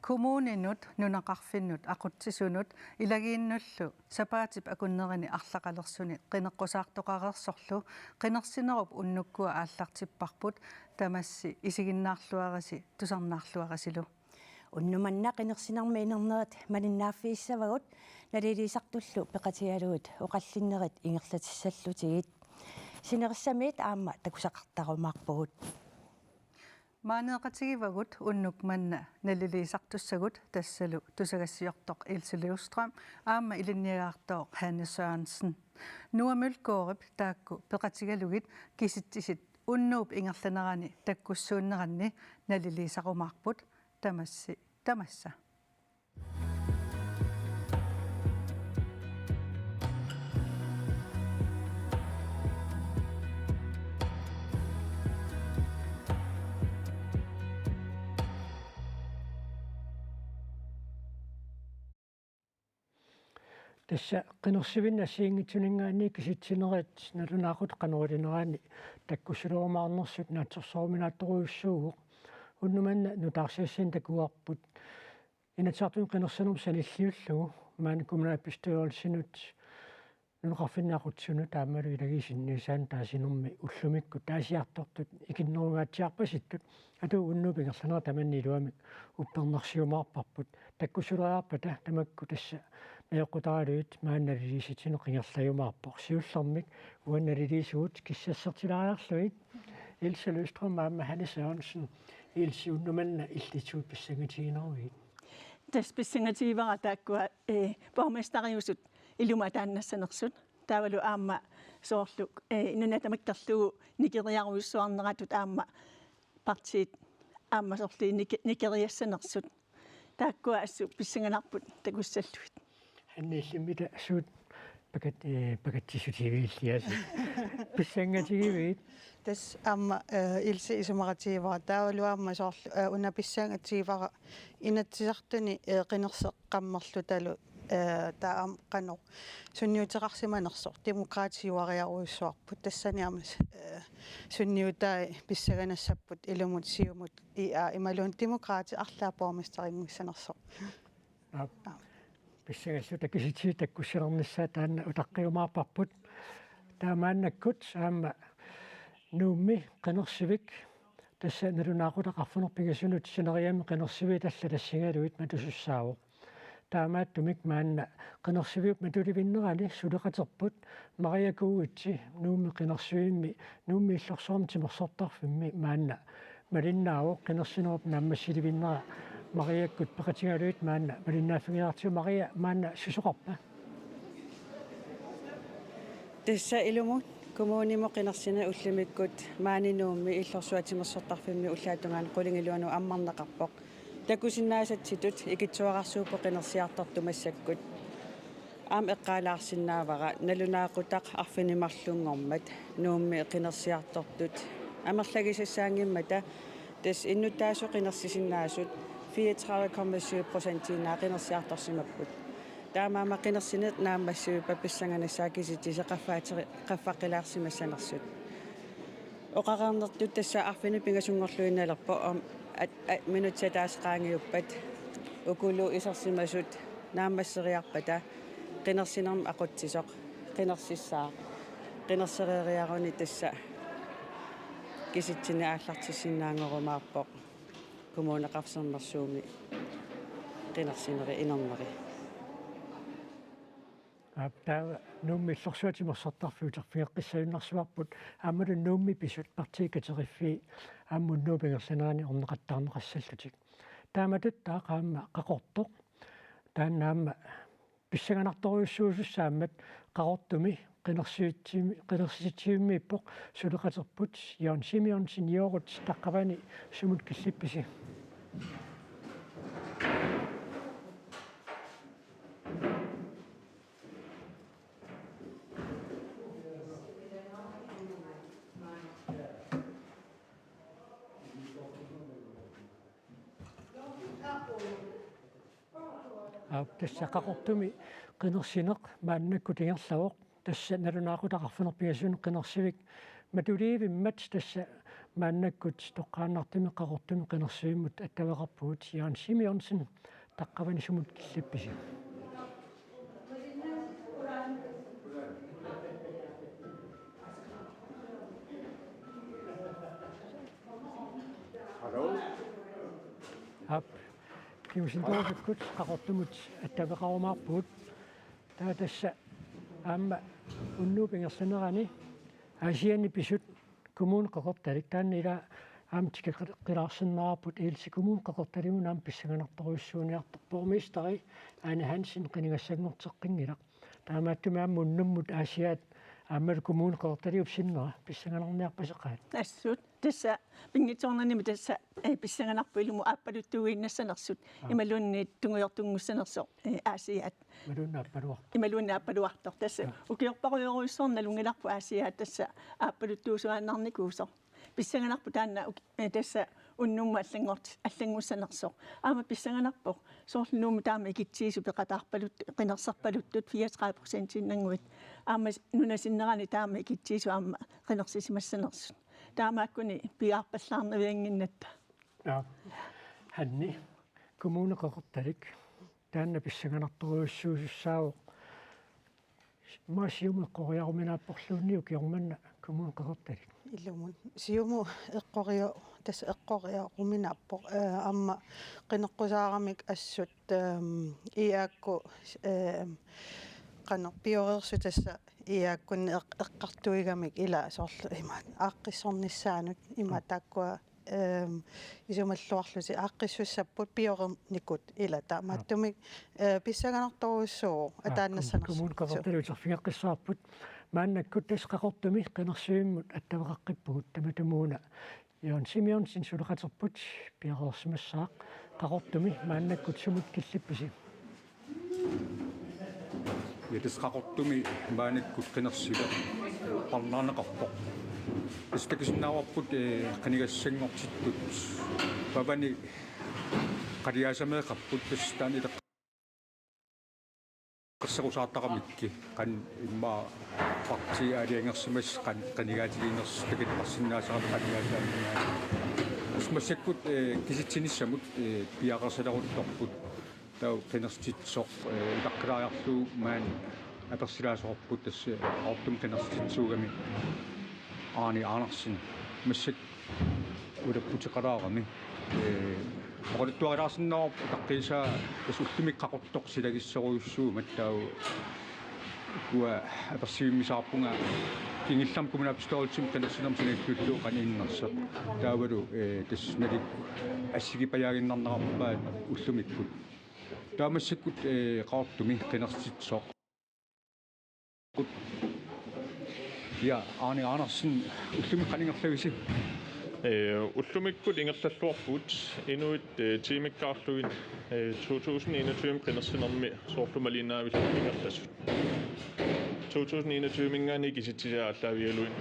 Kommuninut nunaqarfinnut aqutsisunut ilagiinnullu sapaatip akunnerini арлақалерсуни qinеққусаартоқарерсорлу qinерсинеруп уннуккуа ааллартиппарпут тамасси исигиннаарлуараси тусарнаарлуарасилу уннуманна qinерсинарми инернерат малиннааффииссавагут налилисартуллу пеқатигалуут оқаллиннерит ингерлатиссаллутигит синериссамиит аама такусақартарумаарпугут маанеэқатигивагут уннук манна налилисартуссагут тассалу тусагассиортоқ Ilse аама илинниагаартоо Hanne Sørensen нуамулкоорип таакку пеқатигалугит киситтисит уннууп ингерланерани таккуссууннеранни налилисақумаарпут тамасса Tässä qinерсивинна сиингитсунингаани киситсинерит налунаақут qanерулинерани таккуссулуумаарнерсут наатсорсооруминаатторуйуссуугоқ уннуманна нутаарсиассин такуарпут инатсаартун qinерсинерм саниллиуллугу маани коммунааппистуйорлсинут нунеқарфиннаақутсуну таамалу илагисинниусаан таасинерми уллумикку таасиартортут икиннеругаатсиарпаситтут ату уннупингерланера таманнилуамик уппернерсиумаарпарпут таккусулериарпата тамакку тасса наёққутаалуит маанналилиситсине қингерлаюмаарпор сиуллэрмик уанналилисуут киссассертилаариарлуит Ilse маама Hanne Sørensen Ilse уннуманна иллитсуут писсангатигинеруит тас писсангатигивара тааккуа борместариусут илума тааннассанерсут таавалу аама соорлу инунатамактерлугу никериаруйуссуарнератут аама партиит аама сорли никериассанерсут тааккуа ассу писсанганарпут такуссаллуит анниллиммита суут пакаттисутивииллиаси писсангатигивит тас аама Ilse исумаратигивара таавалу аама соорлу уна писсангатигивара инатсисартуни qinерсеққаммерлу талу таам qanu sunniuteqarsimanersor demokraatiuariaruissuarput tassaniamas sunniutai pissaganassaput ilumut siumut ia imalun demokraati arlaapormistarinnguissanersor писсагассута киситсиитаккуссилернissaа таанна утаққиумаарпарпут таамааннаккут аама нуумми qinерсивик тасса налунаақутақарфунерпигасунут синериами qinерсиви талла тассигалуит матусуссаавоқ таамааттумик маанна qinерсивиуп матуливиннерани сулеқатерпут мариакууитси нуумми qinерсивимми нуумми иллорсоорм тимерсортарфимми маанна малиннаавоқ qinерсинеруп нааммассиливиннера мариаккут пеқатигалуит маанна малиннааффигиартиу мария маанна сусоқарпа тасса илумут коммунимо qinерсина уллимиккут маанинуумми иллорсуатимерсортарфимми уллаатунгаан qulingilуану аммарнеқарпоқ такусиннаасатситут икитсуарарсууппо qinерсиартартумассаккут аам эққалаарсинаавара налунаақутақ арфинимарлунгормат нуумми qinерсиартортут амерлагисассаангиммата тас иннутаасу qinерсисиннаасут 34,7% qinерсиарторсимаппут таамаама qinерсинет нааммассуи паписсанганассаакисити qaffaqqilaarsimassанерсут оқарернертут тасса арфини пингасунгорлуиналерпо минутсатаасqaangiuppat ukulu isarsimasut naammasseriarpata qinерсинерм aqutsisоq qinерсиссаа qinерсериариаруни тасса киситсини ааллартиссиннаангорумаарпоq коммунеқарсернерсууми qinерсинери инернери таа нуумми иллорсуатимерсортарфиутерфиэққиссаюннарсуарпут аамалу нуумми писут партикатериффи ааммуннуупингерсанаани орнеқаттаарнеқассаллутик тааматут таақаама қақортоқ тааннаама писсаганарторуйуссуусуссааммат қақортуми qinерситсииммииппоқ сулеқатерпут Jørgen Simonsen Jorut таққавани сумут киллипписи тасса қақортуми qinерсинеқ мааннакку тингерлавоқ тасса налунаақутақарфунерпигасуни qinерсивик матулиивиммат тасса мааннаккут тоққааннартими қақортуми қинерсуиммут аттавеқарпугут Jørgen Simonsen таққавани сумут киллипписи. Ап кимсинториккут қақортумут аттавеқарумаарпугут таа тасса аама уннуупингерсанерани асиани писут коммун қақорталик тааннила аамтика қилаарсиннаарпут иилси коммун қақорталиму наам писсаганарторуйссууниартор Ane Hansen qingassangorteqqinngilaq taamaаттуми аама уннуммут аасиаат аамал коммун қақорталиупсиннера писсаганарниарпасеқаат ассут тасса пингиторнаними тасса писсаганарпу илуму ааппалуттугииннассанерсут ималуунни тунгуйортунгуссанерсо аасиаат ималуунни ааппалуартор тасса укиорпаруйоруйссорна лунгиларпу аасиаат тасса ааппалуттуусуааннарникуусо писсаганарпу таанна тасса уннумма аллангуссанерсо аама писсаганарпо соорлунууму таама икитсиису пеқатаарпалут қинерсарпалуттут 34% иннангуит аама нунасиннерани таама икитсиису аама қинерсисимассанерсут таамааккуни пиаарпаллаарнавиангиннатта ханни коммуна қақорталик таанна писсаганарторуйуссуусаавоқ маасиуми қориаруминааппорлуунниу киорманна коммуна қақорталик илумун сиуму эққорио тас эққориаруминааппо амма қинеққусаарамик ассут иаакку қано пиорерсу тасса иааккунни эққартуигамик ила соорлу има ааққиссорниссаанут има тааккуа исумаллуарлуси ааққиссуссаппут пиорерникут ила таамааттумик писсаганарторуссуу атааннассанерсу коммун қақорталик сарфингеққиссаарпут мааннаккут тас қақортуми қинерсуиммут аттавеқаққиппугут таматумууна Jørgen Simonsen сулеқатерпут пиарерсимассаақ қақортуми мааннаккут сумут киллипписи ятас қақортуми маанаккут қинерсила парнаарнеқарпоқ истакисиннааварпут қанигассангортиттут павани қариасамеқарпут тастаанила qissarusaattaqamikki qan imma parti aliangersimas qan qanigaatigiiners takitqarsinnaasaqam qanigaataamina usmassakkut kisitsinnissamut piaqersaleruttorput tau qinerstitsoq ipaqqilariarluu maan apersilaasoqorput tassa aortum qinerstitsuugami aani aanarsin massak ulapputeqalaarami Oqalittuarilaarsinnaarp taqqiisaa usullimik qaqortoq silagisseriussuumat tau kua apersiimmisaarpunga kingillam kommunapistolsim tanersinam sinakkullu qaniinnersa taavalu tassnalik assigipajaaginnarnarappaat ullumikkut taamassikkut qaortumi qinersitsoq ja aani aanarsin ullumik qaningerlagisi Ullumikku ingerlalluarput inuit tiimikkaarlugin 2021 qinnersinermi soorlumalinaavilla ingerlassut 2021 mingaani kisitisiaallavialuin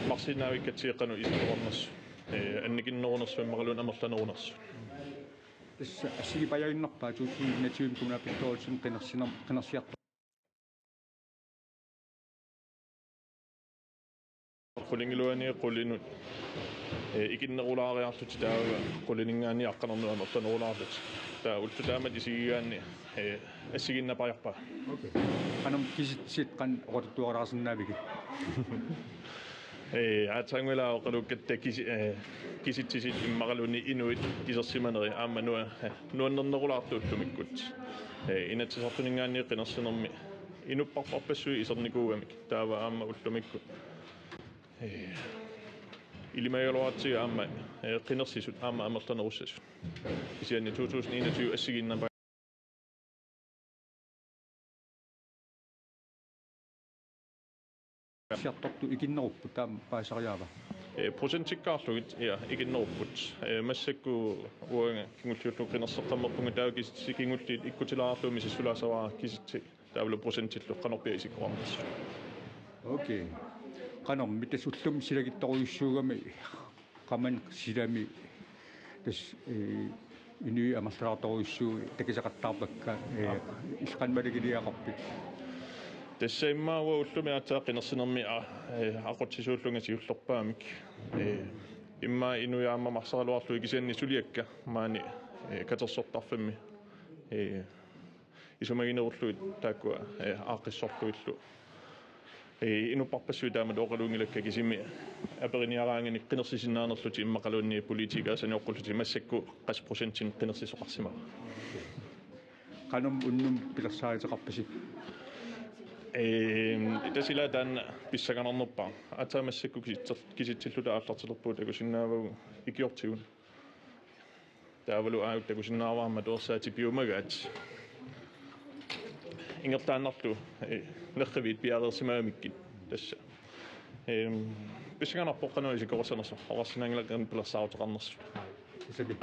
marsinaavikkatiiqanu isornersu annikinnerunersvammaralun amerlanerunersu tassa assigipajaaginnarpaa 2021 kommunapistolsim qinersiartu qulingiluani qulinut ikinnerulaariarlut taava quliningaani aqqanernu amerlanerulaarlut taa ultutaamat isigigaanni assiginnapariarpa okay qanam kisitsit qan oqattuarilaarsinnaavigit атангула оқалуккатта киситсисит иммаралуни инуит кисерсиманери аама нуаннернерулаарту уллумиккут инатсисартунингаанни қинерсинерми инуппарпарпассуи исерникуугамик таава аама уллумиккут илимаялуатсига аама қинерсисут аама амерланеруссасут исианни 2021 ассигиннапа siartortu ikinneruppu taam paasariaava процентиккаарлугит иа игиннеруппут массакку уанга кингуллиуллу қинерсеққаммерпунга таакис кингуллиит иккутилаарлуми сисулаасаваа киситси таавлу процентиллу қанорпиа исиккораммас окей qanor mitasulлum silagittoruissuugami qaman silami tas inui amarlaartoruissuu takisaqattaarpakka ilqanmaligiliaqarpit тассаиммаауа уллуми атаа қинерсинерми ақутсисууллунга сиуллерпаамик имма инуяама марсаралуарлу кисианни сулиакка маани катерсортарфамми исумагинерурлуит тааккуа ааққиссорлуиллу инупарпассуи таамат оқалунгилакка кисими апериниараангани қинерсисиннаанерлути иммақалуунни политикаасаниоққуллути массакку 10% қинерсисоқарсима канум уннум пилерсааритеқарпаси тасила таан писсаганернерпаа атаамассакку киситсиллута ааллартилерпуут акусиннаавагу икиортигун таавалу аут такусиннааваама туерсаати пиумагаат ингертааннарлу нерривит пиареерсимаамиккит тасса писсаганарпоққануи сикорсанерсо орарсинаангилаккан пилерсаартеқарнерсу исаби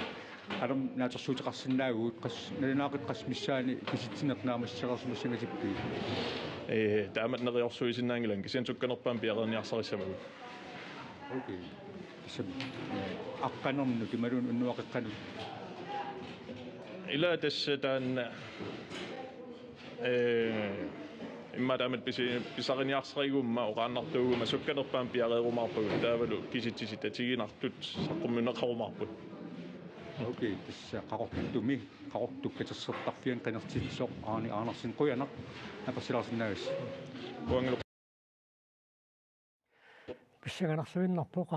арам наатэрсуутеқарсинаагуут қас налинаақит қас миссаани киситсинернаамассеқарсумассангатиппи таамат нериорсуисиннаангилан кисиансукканерпаан пиареерниарсарисsamагу окей исаби аққанерну кималуун уннуақиққану ила тасса таан имма таамат писариниарсаригумма оқааннартуугума сукканерпаан пиареерумаарпагу таавалу киситсисита тигинартут саққуммунеқарумаарпут окей тасса қақортуккатерсертарфиан қинертитсоқ аани аанерсин қуянақ напассилаарсинаагас уангилу писсаганарсуиннарпо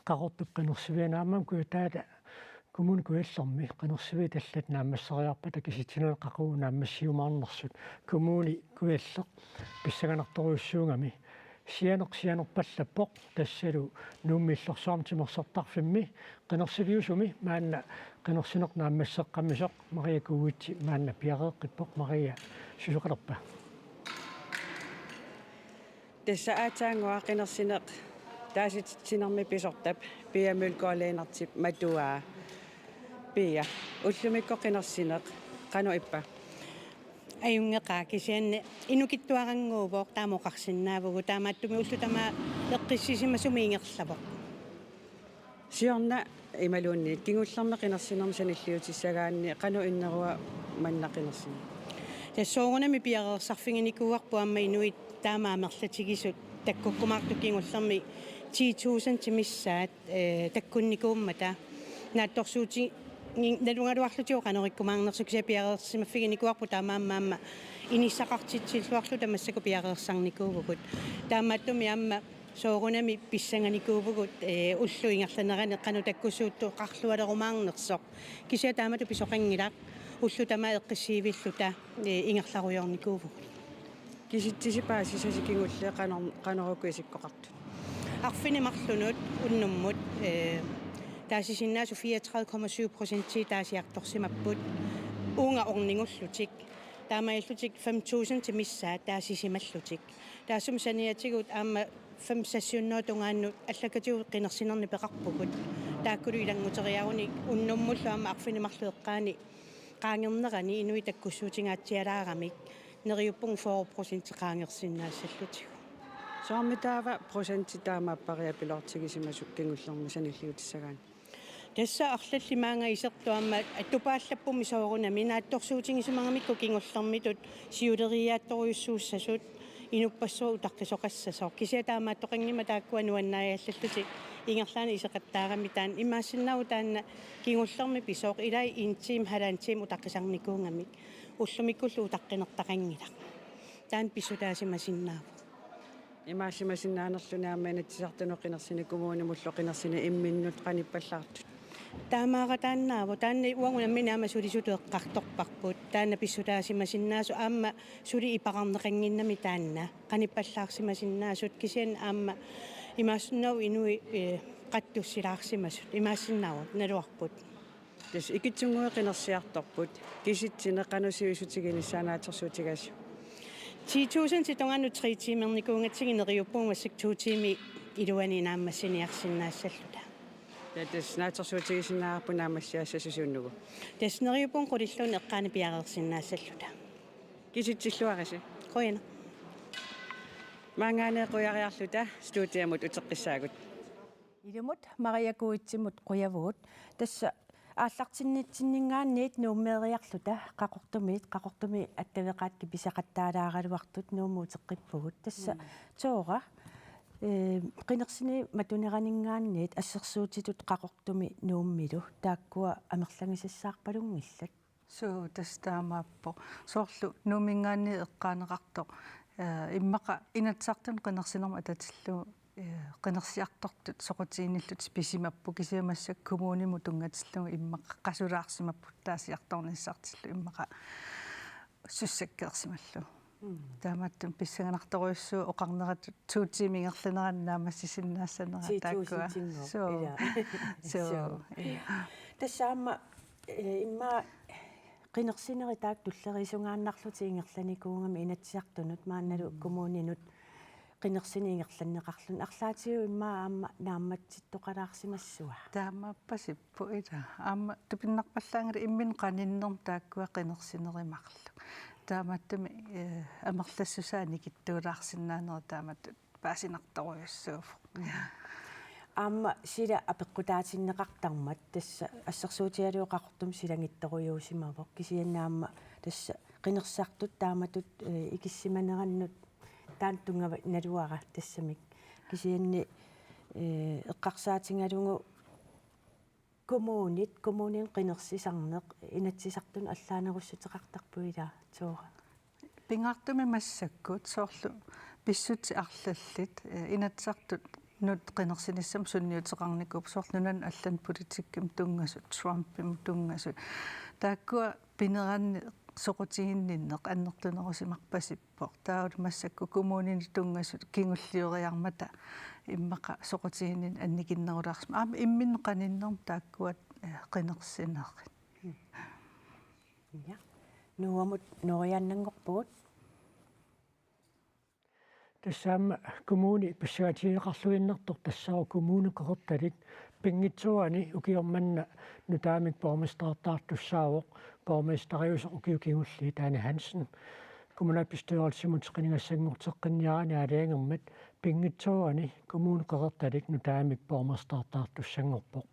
қақортукканерсивианаамам куутаата коммун куэллэрми қинерсиви таллат наамассариарпата киситсинуна қақуу наамассиумаарнерсут коммуни куэллер писсаганарторуйуссуугами сианерпаллаппоқ тассалу нууммиллорсуармтимерсартарфимми қинерсивиусуми маанна қинерсинеқ наамассеққаммисоқ мария кууитси маанна пиареэққиппоқ мария сусуқалерпа тасса аатаангуа қинерсинеқ тааситсинерми писортап пиамулкоолеинартип матуаа пия уллумикко қинерсинеқ қану иппа аюнгеқаа кисианне инукиттуарангуувоқ таамоқарсинаавгу таамааттуми уллу тама эққиссисимасумиингерлавоқ сиорна ималуунни кигуллерме қинерсинерми саниллиутиссагаанни қану иннеруа маннақинерсина тассоорунами пиареерсарфигиникууарпу амма инуит таамаамерлатигисут таккуккумаарту кигуллерми 10,000 тимиссаат таккунникууммата наатторсуути налунгалуарлутио канериккумаарнерсуксиа пиареерсимаффигиникуарпу таамаамаама иниссақартитсиллуарлу тамассаку пиареерсарникуувгут таамааттуми амма соорунами писсанганикуувгут уллу ингерланерани кану таккусуутту қарлуалерумаарнерсоқ кисиа таамату писоқангилаа уллу тама эққиссиивиллута ингерларуйорникуувгут киситсисипаа сисасикигулле қанерукку исиккоқарту арфини марлунут уннуммут таасисиннаасу 34,7% таасиарторсимаппут уунга орнингуллутик таамаиллутик 5,000 тимиссаа таасисималлутик таасум саниатигут аама 5 тунгааннут аллакатигу қинерсинерни пеқарпугут тааккулу илангутериаруни уннуммуллу аама арфини марлуэққаани qaangernерани инуи таккуссуутингаатсиалаарамик нериуппун 4% qaangersinnaassallutigu соормитаава проценти таамааппариа пилортигисимасук кингуллерми саниллиутиссагаан тасса арлаллимаанга исертуамма аттупааллаппумми соорунами наатторсуутингисумагамикку кингуллермитут сиулериаатторуйуссууссасут инуппассуу утаркисоқассасоо кисиа таамааттоқангима тааккуа нуаннааяллаллути ингерлаани исеқаттаарами таан имаассиннау таанна кингуллерми писооқ илай интим халаантим утаркисарникуунгамик уллумиккуллу утаққинертақангилақ таан писутаасимасиннааву имаассимасиннаанерлунаамаанатсисартуно қинерсиникумууни мулло қинерсини имминнут қаниппаллаартут таамааратааннааву таанни уангунамминаама сулисутеэққарторпарпут таанна писсутаасимасиннаасу аама сули ипақарнеқангиннами таанна қаниппаллаарсимасиннаасут кисиан аама имаассиннау инуи қаттуссилаарсимасут имаассиннаавут налуарпут тас икитсунгуи қинерсиарторпут киситсине қанусиусутигиниссаанаатерсуутигасу 10,000 тонгаанну 3 тимерникуунгатсигинериуппуун массак 2 тими илуани нааммассиниарсинаассаллута тас наатерсуутигисинаарпу наамассиассасусууннугу таснериуппуун qulilluun eqqaani piareersinnaasalluta киситсиллуараси qoyana маангаане қуяриарлута студиамут утеққиссаагут илумут мариакуитсимут қуявуут тасса ааллартиннитсиннингаанниит нууммеериарлута қақортуми аттавеқаатки писақаттаалаагалуартут нуумуутеққиппугут тасса тоора qinnersini matuneraninggaanniit ассерсуутитут qaqortumi nuummilu taakkua амерлангисассаарпалунгилlat суу тастаамааппо соорлу нуумингаанни эққаанеқарто иммақа инатсартун qinерсинерма ататиллу qinерсиартортут соқутииниллут списимаппу кисиамассак коммуниму тунгатиллугу иммақа қасулаарсимаппут таасиарторниссартиллу иммақа суссаккеерсималлу тааматтун писсаганарторуйуссуу оқарнератут туутиимингерлинераннаамассисиннаассанера тааккуа соо тассаама имма qinерсинери таак туллерисунгааннарлути ингерланикуунгами инатсиартунут маанналу коммунинут qinерсиниингерланнеқарлун арлаатиу имма аама наамматситтоқалаарсимассуа таамааппасиппу ила аама тупиннарпаллаангали иммин qanиннерм тааккуа qinерсинеримарлу тааматтами амерлассусаани киттуулаарсинаанера тааматту паасинарторуйуссууф аама сила апеққутаатиннеқартармат тасса ассерсуутиалуоқақортум силангитторуйуусимавоқ кисианнаама тасса qinерсаартут тааматут икиссиманераннут таантунгава налуара тассамик кисианни эққарсаатингалугу коммунин qinерсисарнеқ инатсисартун аллаанеруссутеқартарпуила туора пингаартуми массаккут соорлу писсути арлаллит инатсартут нут qinерсиниссам сунниутеқарникуп соорлунан аллан политикким тунгасут Trumpим тунгасут тааккуа пинеранни соқутигинниннеқ аннертунерусимарпасиппоқ таавут массакку коммунини тунгасут кингуллиориармата иммақа соқутигиннин анникиннерулаарсма аама иммин qanиннерм тааккуат qinерсинеқит я нуамут норианнангорпуут тассаама коммуни пассаатиинеқарлуиннэртор тассаа коммуни қортталит пингитсуани укиорманна нутаамик боорместаартаартуссаавоқ боорместариусо укиукигулли таани хансен коммунапистуарсимут қинингассангортеққинниарани алиангермат пингитсуани коммуни қортталит нутаамик боорместаартаартуссангорпоқ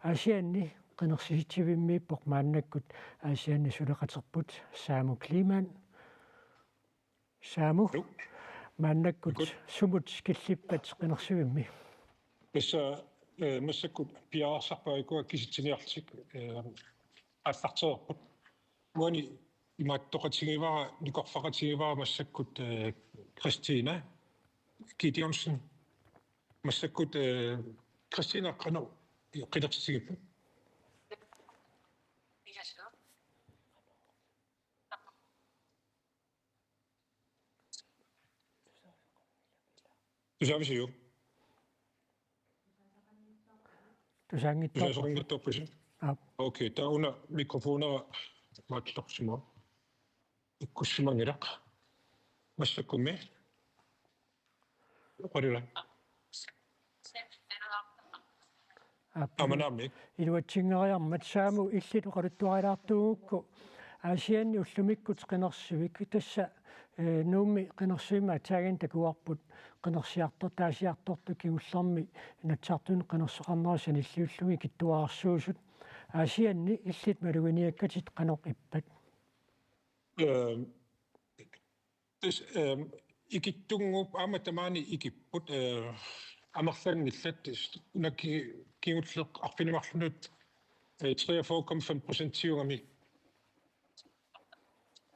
асианни qinерсиситсивиммииппоқ мааннаккут асианни сулеқатерпут сааму климан сааму мааннаккут сумут киллиппат qinерсивимми писса массаккут пиаарсарпаикуа киситсиниартик аллартеерпут муани имааттоқатигивара никорфақатигивара массаккут Кристина Гидеонсен массаккут Кристина қано qinерсигиппут тусаависиу тусаангиттарпуси окей тауна микрофонера маатторсимо иккуссимангилақ массаккуми оқарила аманами илуатсингериармат сааму иллиту қалуттуарилаартугукку асианни уллумиккут qinерсивик тасса нуумми qinерсима таагин такуарпут qinерсиартор таасиарторту кигуллэрми натсаартуни qinерсоқарнерасан иллиуллуги киттуаарсуусут асианни иллит малугиниаккатит qaноқ иппат тас икиттунгуп ааматамаани икиппут амерлангиллат унаки кигуллеқ арфинамарлунут 43,5% тиугами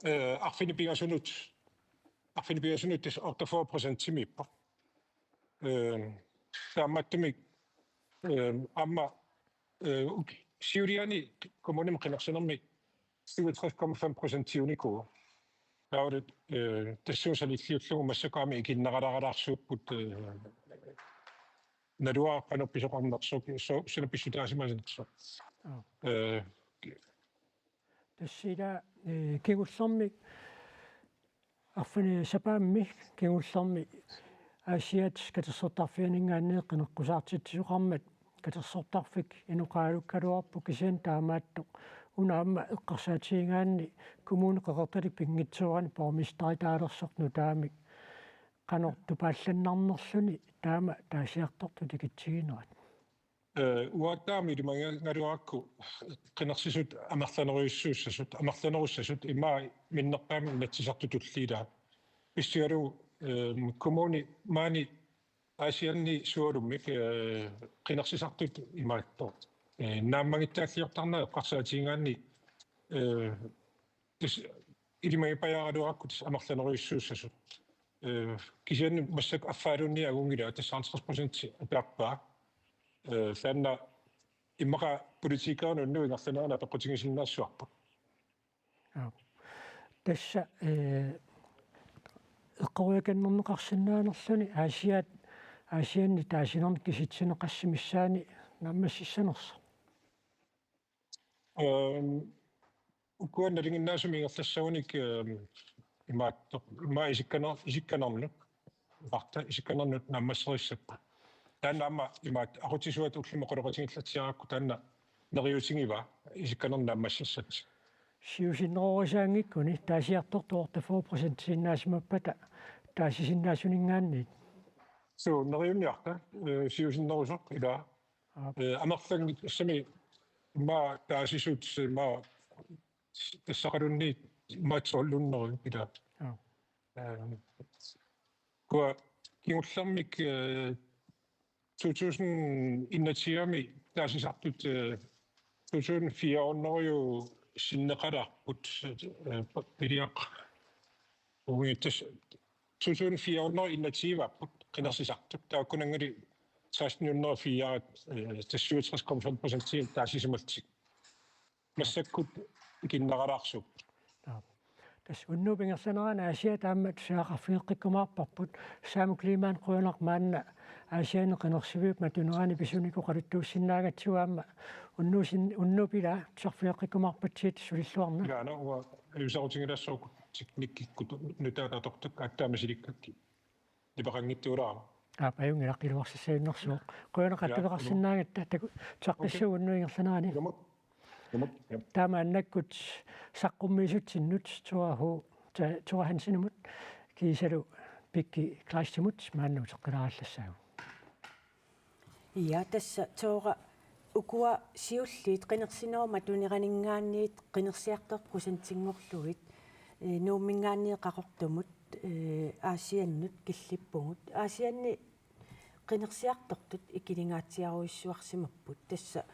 арфинипиасунут тас 48% тимиппа тааматтумик амма сиуриани коммуним qinерсинерми 67,5% тиуникуу таават тассуусалиллиуллугу массакаами икиннеқаларалаарсууппут налуаа qanoppisoqarnersuuk сунапписсутаасимасинерсо тассила кигуллэрми арфани сапаамми кигуллэрми асиат катерсортарфианингааннеэ qinеққусаартитсуқармат катерсортарфик инуқаалуккалуарпу кисиан таамааттоқ унаамма эққарсаатиингаанни коммуни қеқерталик пингитсуарани боормистари таалерсортну таамик qanорту паалланнарнерлүни таама таасиарторту тикитсигинерат уаттаами илимангалуаракку qinерсисут амерланеруйуссууссасут амерланеруссасут имаа миннерпаами натсисарту туллиилаа писсигалу коммуни маани Asianni sualummik qinarsisaartut imaattor. Naammangittaallиортарнаа эққарсаатиингаанни тис илимагипаяагалуаракку тис амарланериуссууссасут. Кисианни массак аффаалунни агунгила тис 50% атааппаа. Санна иммака политикаанунну ингерланаана пеққутигисиннаассуарпут. тасса эққориаканнернеқарсиннаанерлүни аасианни таасинерни киситсинеқассимиссаани наммассиссанерса укуанна лингиннаасуми ингерлассагуник имаа исикканерну варта исикканернут наммассериссаппа тааннаама имаат акутисуат уллимоқолоқатингиллатсиаракку таанна нериутингива исикканерна наммассассат сиусиннерорисаангиккуни таасиартортуорта 4% синнаасимаппата таасисиннаасунингаанни so нериунниарта сиусиннерусоқ ила амерлангит ассами ма таасисут ма тассақалунни маатсооллуннери ила куа киуллэрмик 2021-ми таасисартут 2004-нериу синнеқалаарпут пилиақ угиттас 2004-нер иннативаппут қинерсисартут тааккунангали 1604 67,5% таасисималтик массаккут киннералаарсуп тас уннупингерланерана асиа тааммат саақарфиэққиккумаарпарпут сааму климаан қуянармаанна асиане қинерсивиуп матунерани писунику қалуттууссиннаагатсуаама уннупила сарфиэққиккумаарпатсиит сулиллуарна яана уа юсаутингилассуук тикниккиккут нутаататортак аттаамасиликкакки либақангиттуулаа паюнгилаққилуарсисаиннэрсуоқ қуянақаттулеқарсиннаагатта таку саққиссууннуингерланерани таама аннаккут саққуммисутсиннут туахансинумут кисалу пикки классимут мааннут эққилараллассаагу я тасса тоора укуа сиуллиит қинерсинерма тунеранингааниит қинерсиартор просентингорлуит нууммингаанни қақортумут аасианнут киллиппугут аасианни қинерсиартортут икилингаатсиаруиссуарсимаппут тасса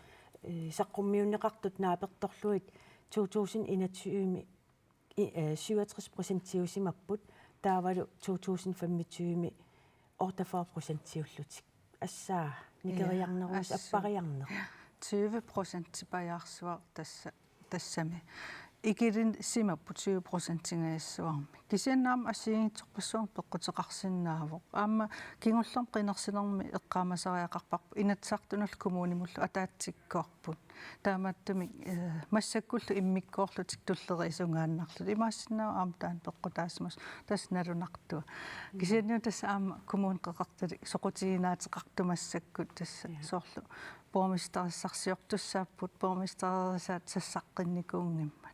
саққуммиуннеқартут нааперторлуит 2021-ми 67% таавалу 2025-ми 48% ассаа никериарнерус аппариарнер 20% паяарсуа тассами игилин симаппу 20%-ингаяссуарми кисианнаама ассигингиторпассуарм пеққутеқарсинаавоқ аама кингуллерм қинерсинерми эққаамасариақарпарпу инатсаартунал коммунимуллу атаатсиккоорпут таамааттуми массаккуллу иммиккоорлутик туллерисунгааннарлу имаассинаа аама таан пеққутаасмас тас налунартуа кисианниу тас аама коммун қеқартали соқутигинаатеқартумассаккут тасса соорлу боомистериссарсиортуссааппут боомистерисаат сассаққинникуунгимма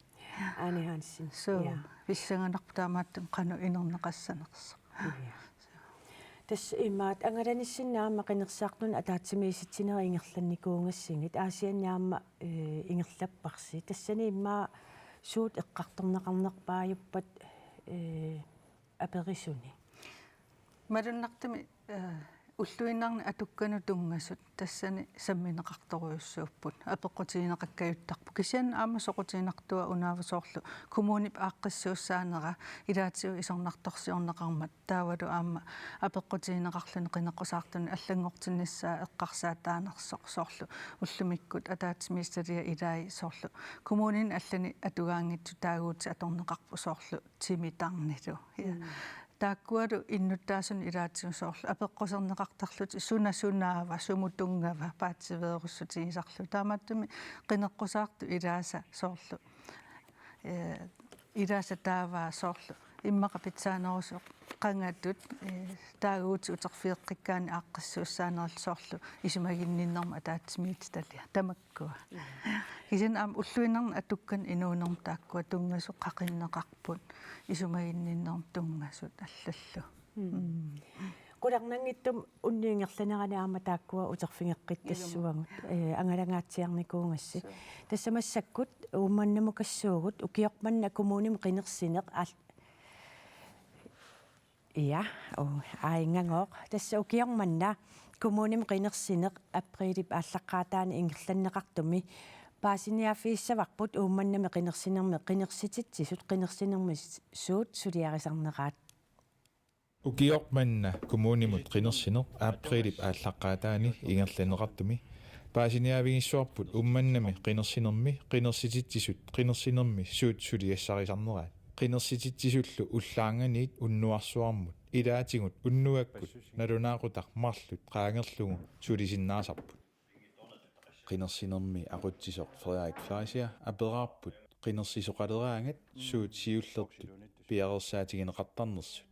аниаансин so виссанганарпу таамааттум қану инернеқассанерсо тас имаат ангаланиссиннаама қинерсаартун атаатсимииситсинери ингерланникуунгассигит аасианниаама ингерлаппарси тассани иммаа суут эққарторнеқарнерпааюппат аперисуни малуннартами уллуиннарни атуккану тунгасут тассани самминеқарторуйуссууппут апеққутигинеқаккаюттарпу кисиан аама соқутигинартуа унаавасоорлу коммунип ааққиссууссаанера илаатиу исорнарторсиорнеқармат таавалу аама апеққутигинеқарлуни қинеққусаартуни аллангортинниссаа эққарсаатаанерсоқ соорлу уллумиккут атаатимисталия илаи соорлу коммунин аллани атугаангитсу таагуути аторнеқарпу соорлу тимитарнилу тааккуалу иннуттаасун илаатсигусоорлу апеққусернеқартарлути сунасунаава сумутунгава паатсиверуссутигисарлу таамааттуми қинеққусаарту илааса соорлу илааса тааваа соорлу иммақа питсаанерусоқ қангаттут таагуути утерфиэққиккаани ааққиссууссаанерл соорлу исимагинниннерма атаатсимиит талиа тамаккуа кисин аам уллуиннерн атуккан инуунерм тааккуа тунгасу қақиннеқарпут исумагинниннерм тунгасут аллаллу куларнангиттум унниингерланеранаама тааккуа утерфингеққиттассуагут ангалангаатсиарникуungасси тассамассаккут уумманнамукассуугут укиорпанна коммуним қинерсинеқ Ja, og aingangooq tassa ukiormanna kommunim qinersineq aprilip ааллаққаатаани ингерланнеқартуми паасиниафииссаварпут уумманнами qinersinermi qinersititsisut qinersinermi suut suliarisarneraat ukiormanna kommunimut qinersineq aprilip ааллаққаатаани ингерланнеқартуми паасиниавигиссуарпут уумманнами qinersinermi qinersititsisut qinersinermi suut suliassарисарнераат qinersititsisулlu уллаанганиит уннуарсуармут илаатигут уннуаккут налунаақутар марлут qaangerlugu sulisиннаасарпут qinersinermi aqutsisоq Frederik Fleischer апераарпут qinersisоqaleraangat suut siullертут piarersaatigинеқартарнерсут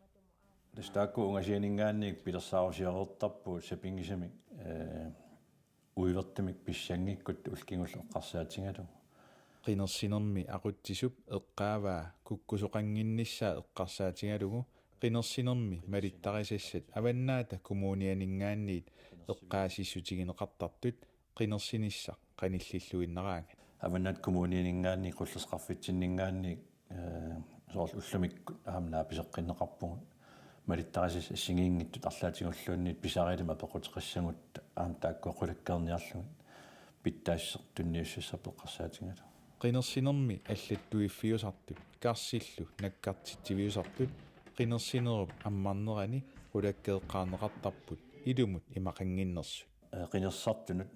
тастаакку унгасианингаанник пилерсаарусиареэртарпу сапингисамик уивертамик писсангиккут улкингулла эққарсаатингалу qinersinermi aqutsisup eqqaavaa kukkusoqanginnissaa eqqarsaatigalugu qinersinermi malittarissassat avannaata kommunianingaanniit eqqaasissutigineqartartut qinersinissaq qanillilluinnaraangat avannaat kommunianingaanni qullesqarfitsinningaanni soorl ullamikku aamnaa piseqqinneqarpugut malittarissass assingiingittut arlaatiнгуллуунниит писарилама пеқутеқассагут аам тааккуақулаккерниарлугут питтаасsertunniussassa peqqarsaatigalu qinersinermi аллаттуиффиусартут карсиллу наккартитсивиусартут qinersinerup аммарнерани улаккеэққарнеқартарпут илумут имақангиннерсут qinersartunut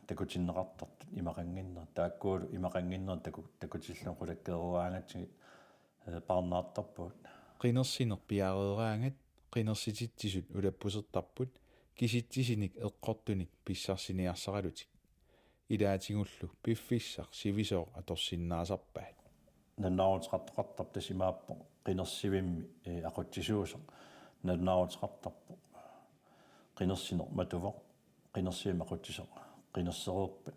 такутиннеқартартут имақангиннер тааккуулу имақангиннер такутиллун улаккеэруаангатсигит парнаартарпут qinersiner piareeraangat qinersititsisut улаппусертарпут киситсисиник эққортуник писсарсиниарсаралутик илаатингуллу пиффиссақ сивисоо аторсиннаасарпаат наннаарутеқартоқартар тасимааппо qinersivimmi aqutsisuuseq наннаарутеқартарпо qinersineq matuvоq qinersivim aqutsisoq qinersereerpat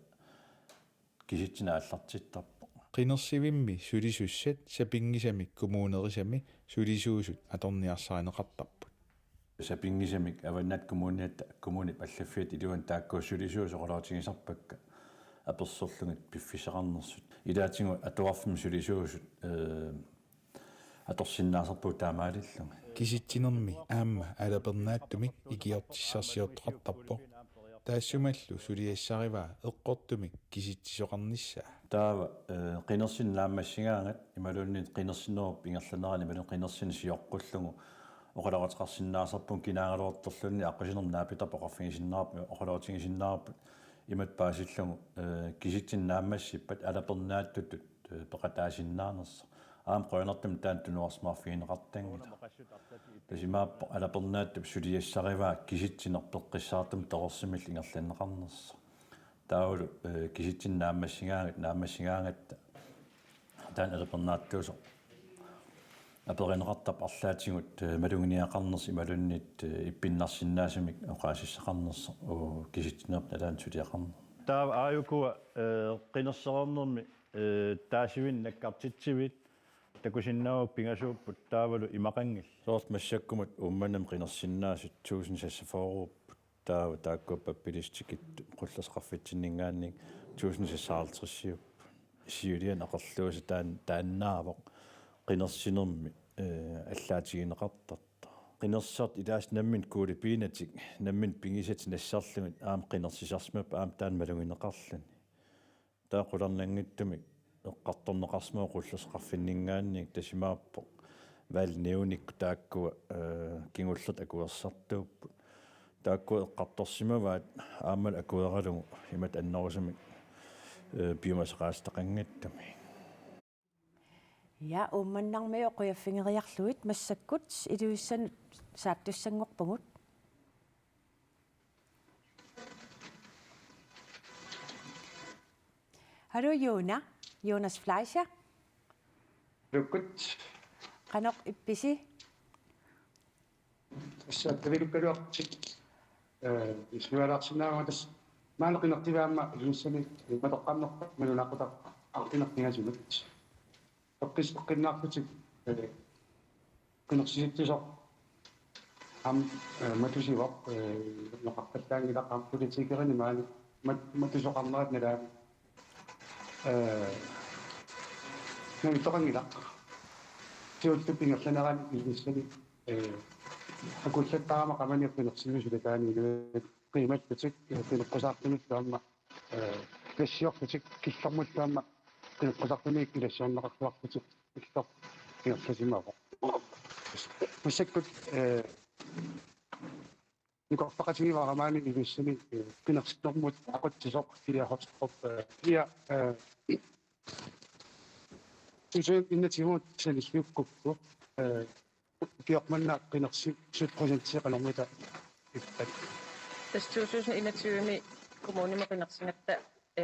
киситсина аллартиттарпо qinersivimmi sulisussat sapingisamik kommunerisami sulisuusut аторниарсаанеқартарпут сапингисамик аваннат коммунип аллаффиат илуан тааккуу суlisuusoqolautigisarpakka аперсорлугит пиффисеқарнерсут илаатингу атуарфим суlisuusut аторсиннаасарпуу таамаалиллунга киситсинерми аама алапернааттумик икиортиссарсиортоқартарпо таассумаллу сулиассариваа эққортумик киситсисоқарниссаа таава qinersin нааммассигаангат ималуунни qinersinerup ингерланерани ималун qinersin сиоққуллугу оқаларатеқарсиннаасарпун кинаагалуартерлунни аққусинернаапита поқарфигисиннаарпу оқалаутигисиннаарпут имат паасиллугу киситсиннааммассиппат алапернааттутут пеқатаасиннаарнерс аам қойнартум таантунуарсмаарфигинеқартангила тасимааппо алапернааттуп сулиассариваа киситсинерпеққиссаартум тоқорсимил ингерланнеқарнерс таулу киситсиннааммассигаангат таан алапернааттуусо аперинеқартап арлаатигут малунгиниақарнерс ималуннит иппиннарсиннаасумик оқаасиссақарнерс оо киситсинерп налаан сулиақарнер таа ааюкуа qinersserernermi таасивин наккартитсивит такусиннааву пингасууппут таавалу имақангил соорт массаккумат умманам qinersinnaasut 1000 сассафооруппут таава тааккуаппаппилистикит qullasqarfitsinningaanник 1000 сассаартриссиуп сиулиан ақерлууса тааннаавоқ qinersinermi аллаатигинеқартарта qinersart илаас наммин куулипиинатик наммин пингисат нассарлугит аам qinersisarсмап аам таан малугинеқарлани таа қуларнангиттумик эққарторнеқарсмаа qullasqarfinningaanник тасимааппо валнеуникку тааккуа кингуллерт акуерсартууппут тааккуа эққарторсимаваат аамал акуералугу имат аннерусамик биомасеқаастақангаттами Ja, ummannarmi oqiaffingeriarluit massakkut iluissanut saattussangorpungut. Hallo Jonas Fleischer. Lukkut. Qanoq ippisi. Saattivilukkaluartik исуалаарсинаагатас маанеқинертиваама илуссани матоққарнерпа малунаққутақ артинертингасумат тоққиннаартутик кинерсиситтусоқ ам матусивоқ ноқарпаттаангилаққар политикерини маани матусоқарнерат налаа нани тоқангилақ тиуттуппингерланерани илуссани أقول لك طعم كمان يمكن نقسمه شو تاني قيمة بتشك يمكن قصاقتني تام كشيوخ بتشك كشام تام يمكن قصاقتني كشام نقص بتشك كشام يمكن ما هو بس كنت نقول فقط في غراماني يمشي كنا نقصد أقول تجرب فيها حب فيها تجرب إن تيمون تشني كوكو بيقمنا قناصي شد بروجنتي قنوميتا Des 2021 kommune med qinarsinapta 67,7%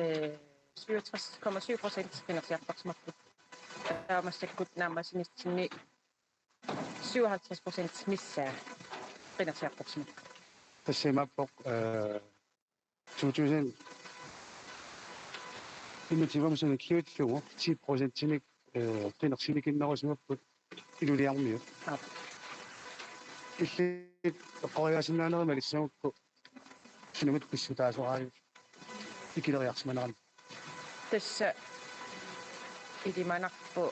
qinarsiartarsimarput. Taamassakut naammasinitsinni 57% missaa qinarsiartarsimarput. تسمى بق 2000 إن تيمون سنة كيوت فيه 10% قناصي كنا وسمبut إلو لياميو. اللي قوياسنا أنا ما لسه شنو متكسر تاسوعي يكيد غير اسمنا Tässä idimanarpu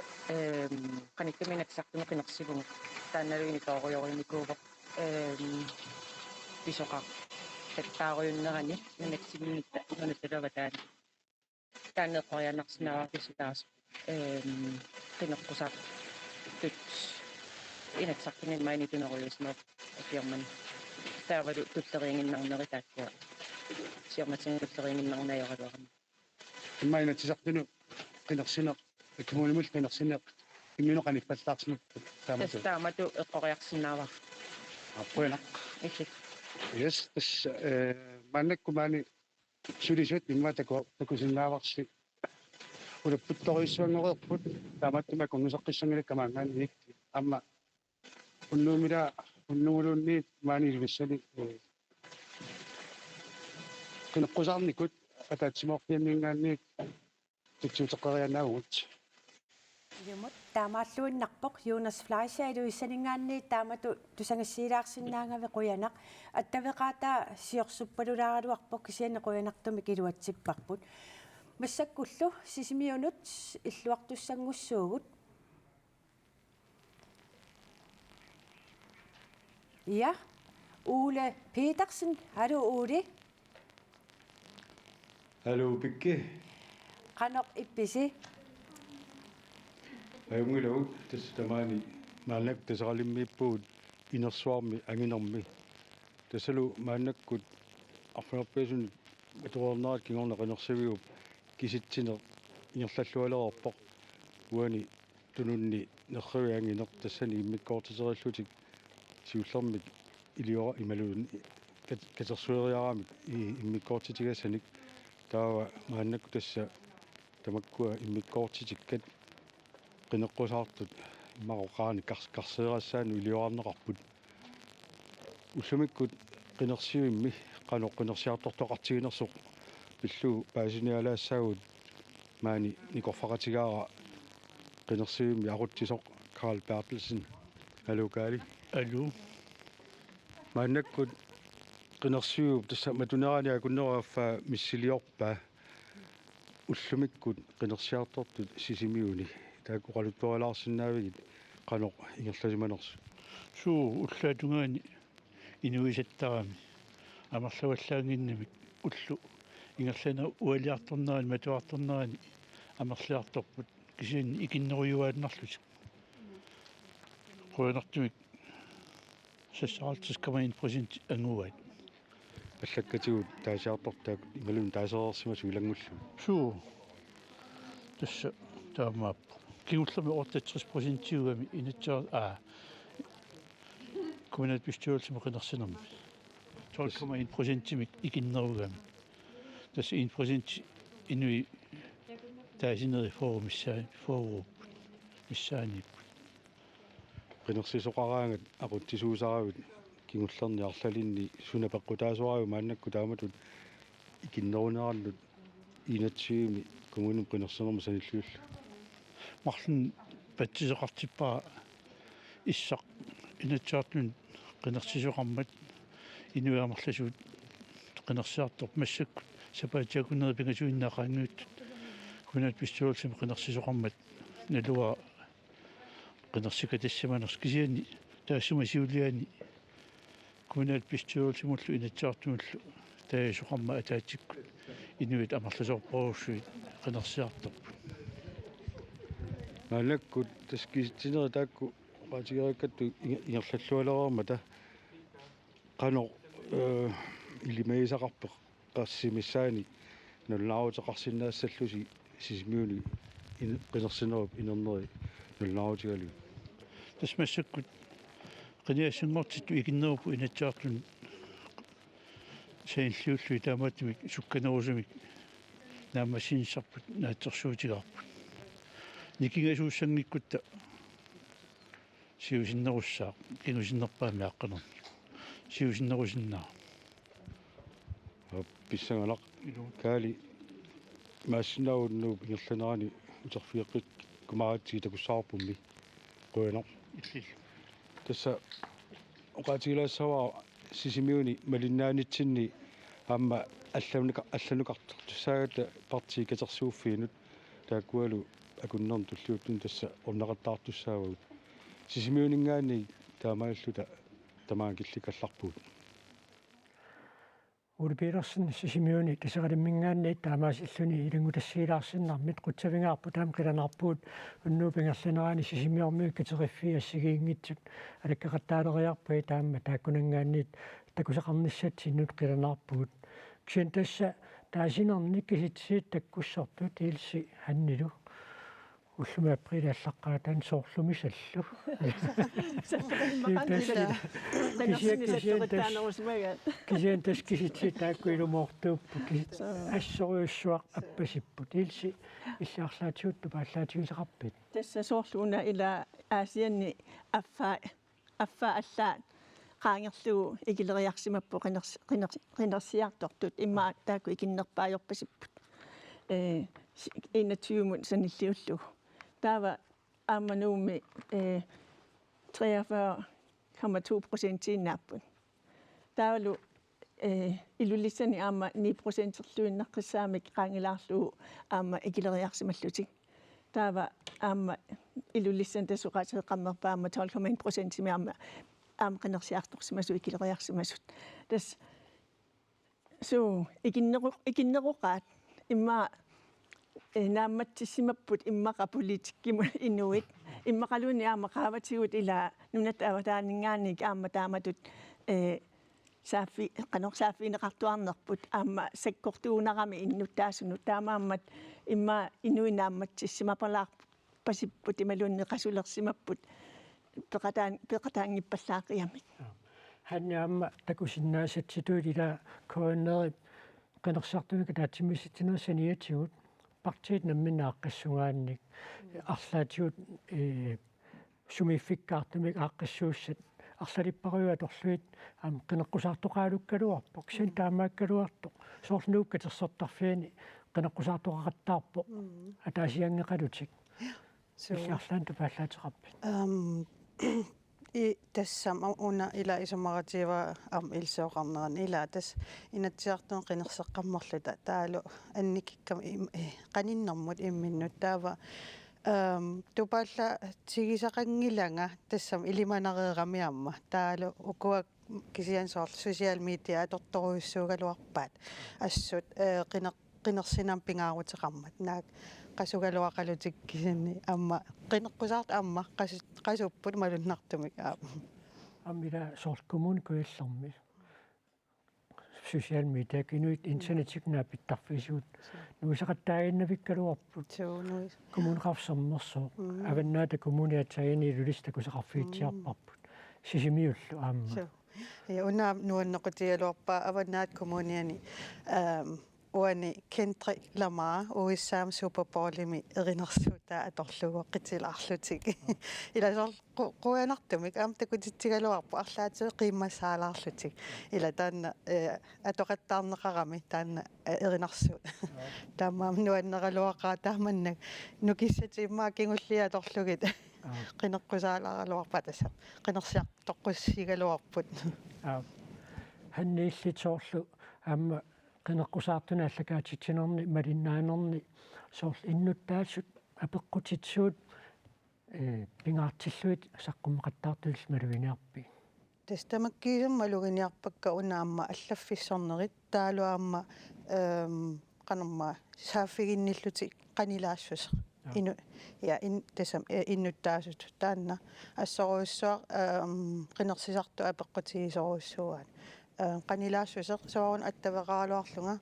qanikkamiinatsartumi qinarsilugu taannaluini tooqujorimiikuuvo pisoqa tattaaruyunnerani nanatsiminnitta imanuttalava taani taanneqorianarsinavaartisutaas qinekkusaaq tut inatsartumi mainituneriusmeeq afiarmani taavalu tulleriinginnarneri taakkua siormatsin tulleriinginnarnajoraluarama ما ينتزقنو قنقسنا كمون مش قنقسنا إنه قني فتاقسنا تستعملوا القريقسناوا أقولنا إيش يس بس ما نكو ماني سوري شوت ما تكو سنا وقتي ولا بتوعي سوى نقول بت تامت ما كنا سقيسنا كمان عندي أما كنا ميرا كنا ولوني ماني بسني كنا قزامني كنت فتاتسموق يمينغاني تتوتقرياناوت Jumut taamaalluinnarpoq Jonas Fleischer issaningaanni taamatu tusangassiilаарsinnaangavi quyanaq attaveqaata siorsuppalulaaraluarpoq kisianne quyanartumi kiluatsipparput massakkullu sisimiunut illuartussangussuugut ja Ole Petersen hallo Ole hallo Bikke qanoq ippisi ayungilagut tassamaani maanak tasaqalimmiippuut inersuarmi anginermi tasalu maanakkut arnerpeesun atuornaat kingorneqanersiviup kisitsineq ingerlallualeerpoq uani tununni nerrivianginer tassani immikkoortiserillutik siullermik iliora imaluun katersueriaramik immikkoortitigassanik taawa maanakku tassa tamakkua immikkoortitikkat qinekkusaartut imaqoqaani karseerassaanu iliorarneqarput ullumikkut qinersiuimmi qanoqqinерsiartortoqartiginersoq pillu paasinialaassaagut maani nikorfaqatigaara qinersiuimmi aquttisoq Karl Bertelsen hallo Kali hallo maanakkut qinersiuup tassa matuneraani akunneraffa missiliorpa уллумиккут qinерsiartortut sisimiuni taakkuqaluttualaarsinnaavigit qanoq ingerlasиманерсу суу уллаатунгаани инуисаттарами амерлаваллаангиннамик уллу ингерлана уалиарторнерани матуарторнерани амерлиарторпут кисианни икиннеруйуааннарлут қуанартумик сассаартискамаин% ангуат аллаккатигут таасиартортаак ималун таасеерсимасу илангуллу суу тасса таамааппу кигуллами ортатсрис% инатсаа коммунат бистуалсима qinерсинерми 12,1% икиннеругами тасса 1% инуи таасинери форумиссаа миссаанип qinерсисоqaraangat aquttisuusaaravit kingullerni arlalинни sunapeqqutaasuaraju maannakku taamatut ikinnerunерарнут инаtsiими коммуним qinерсинерма саниллуулла марлун патсисеқартиппаа иссақ инатсаартун qinерсисоқармат инуиамерласуут qinерсиарторп массакку сапаатиакуннери пингасуиннаақаангуут коммунат бистуалсима qinерсисоқармат налуа qinерсикатассаманерс кисиани таассумасиулиани кунат пистуулсимуллу инатсаартумуллу таасоқарма атаатикку инуит амарласоорпоруссуит қинерсиарторпу маанаккут таскиситинери таакку qaatigerikattu ingерллаллуалераарма та qano илимаисақарпеқ qassimissaani нуллааутеқарсинаассаллуси сисмиуни qinерсинеруп инернери нуллаутигалу тасмассаккут qiniassungortittu ikinneruppu inatsaartun sainlluullu taamaattimik sukkanerusumik naammassiinissarput naatsersuutigaarput nikingasuussangnikkutta siusinnerussaaq kingusinnerpaami aqqanerni siusinnerusinnaa писсагалақ каали maassinaunnuup ingerlanarani uterfiiqqik kumaratigi takussаарpummi quyanaq tassa oqaatigilaassawa sisimiuni malinnaanitsinni aamma алланукартусаагата партии катерсууффиинут тааккуалу акуннерн туллууттун тасса орнеқаттаартуссаавагут сисимиунингаани таамааллута тамаакилликалларпуут Ole Petersen sisimiuni tasaqalimmingaanni taamaas illuni ilungutassiilаарsinnarmit qutsavingаарpu taam qilanarpuut unnuupingerlaneraani sisimiormi kateriffi assigiingitsut alakkaqattaaleriarpui taamma taakkunangaanniit takusaqarnissat sinnut qilanarpuut kisen tassa taasinernik kisitsiit takkussortut ilsi hannilu ullumi april allaqaataan soorlumisallu kisian tas kisitsiit taakkuilumortuuppu assoriussuaq appasipput ilsi illaarlaatiuttu paallaatigilisaqarpit тасса соорлууна ила аасианни аффаа аллаат qaangerlugu ikileriarsimappu qinерсиартортут имма таакку икиннерпаajorpasipпут 21 саниллиуллугу таава ааманууми 43,2% иннааппут таавалу илуллиссани аама 9%-ерлуиннаққиссаамик qaangilаарlugu аама икилериарсималлутик таава аама илуллиссан тасуқаатеққаммерпаама 12,1% имаама аама qinерсиарторсимасу икилериарсимасут тас су икиннеруқаат имма наамматсимаппут иммаqa политиккиму инуит иммақалуни аама qaаватигут ила нунат аватаанингаанник аама тааматут саафи qanорсааффинеқартуарнерпут аама саккортуунарами иннуттаасунут таамааммат имма инуинаамматсимапалаарпасиппут ималуунни qasулерсимаппут пеқатаангиппаллаақиамик ханниаама такусиннаасатситуут ила кооннери qinерсартумика таатсимиситинерсаниатигут партиит намминааққассунгаанник арлаатигут сумиффиккаартумик ааққассууссат арлалиппаруа торлуит аам qinеққусаартоқаалуккалуарпоқ кисин таамааккалуартоқ соорлнууккатерсортарфиани qinеққусаартоқақаттаарпоқ атаасиангеқалутик илларлаан тупааллаатеқарпит тассам уна ила исумаратива илсооқарнеран ила тас инатсиартун qinерсеққаммерлута таалу анникиккам qaninnэрмут имминнут таава тупаалла тигисақангиланга тассам илиманереерамиамма таалу укуак кисиан соор социал медиа аторторуйуссуугалуарпаат ассут qinерсинам пингаарутеқармат наак qasugaluaqalutik kisinni amma qinneqqusart amma qasupput malunartumik аммила соорлкумун куиллэрми social media кинуит интернетикнаа питтарфисуут нуисақаттаагиннавиккалуарпут коммунеқарсэрмерсоо аваннаата коммуниатсагини лулиста кусақарфиитсиарпарпут сисимиуллу аама я уна нуаннеқутигалуарпаа аваннаат коммуниани уани кентри ламаа уиссаам суперболими эринерсуута аторлугу қитилаарлутик иласор қуянартумик аам такутитсигалуарпу арлаатиу қиммассаалаарлутик ила таанна атоқаттаарнеқарами таанна эринерсуут таамаам нуаннералуақаа тааманнак нукиссатиммаа кингуллиаторлугит қинеққусаалааралуарпа таса қинерсиартоққуссигалуарпут ханнииллитсоорлу аама qinеққусаартуна аллакаатитсинерни малиннаанерни соорл иннуттаассут апеққутитсуут пингаартиллуит саққуммақаттаартулис малуиниарпи тестамаккиисамма лугиниарпакка унаамма аллаффиссорнерит таалуаамма qanarma saafiginnilluti qanilaassuse inu ja tasam innuttaasut taanna assoruissuaq qinersisartu apeqqutigisoruissuugaat qanilaassuse soorun attaveqaaluarlunga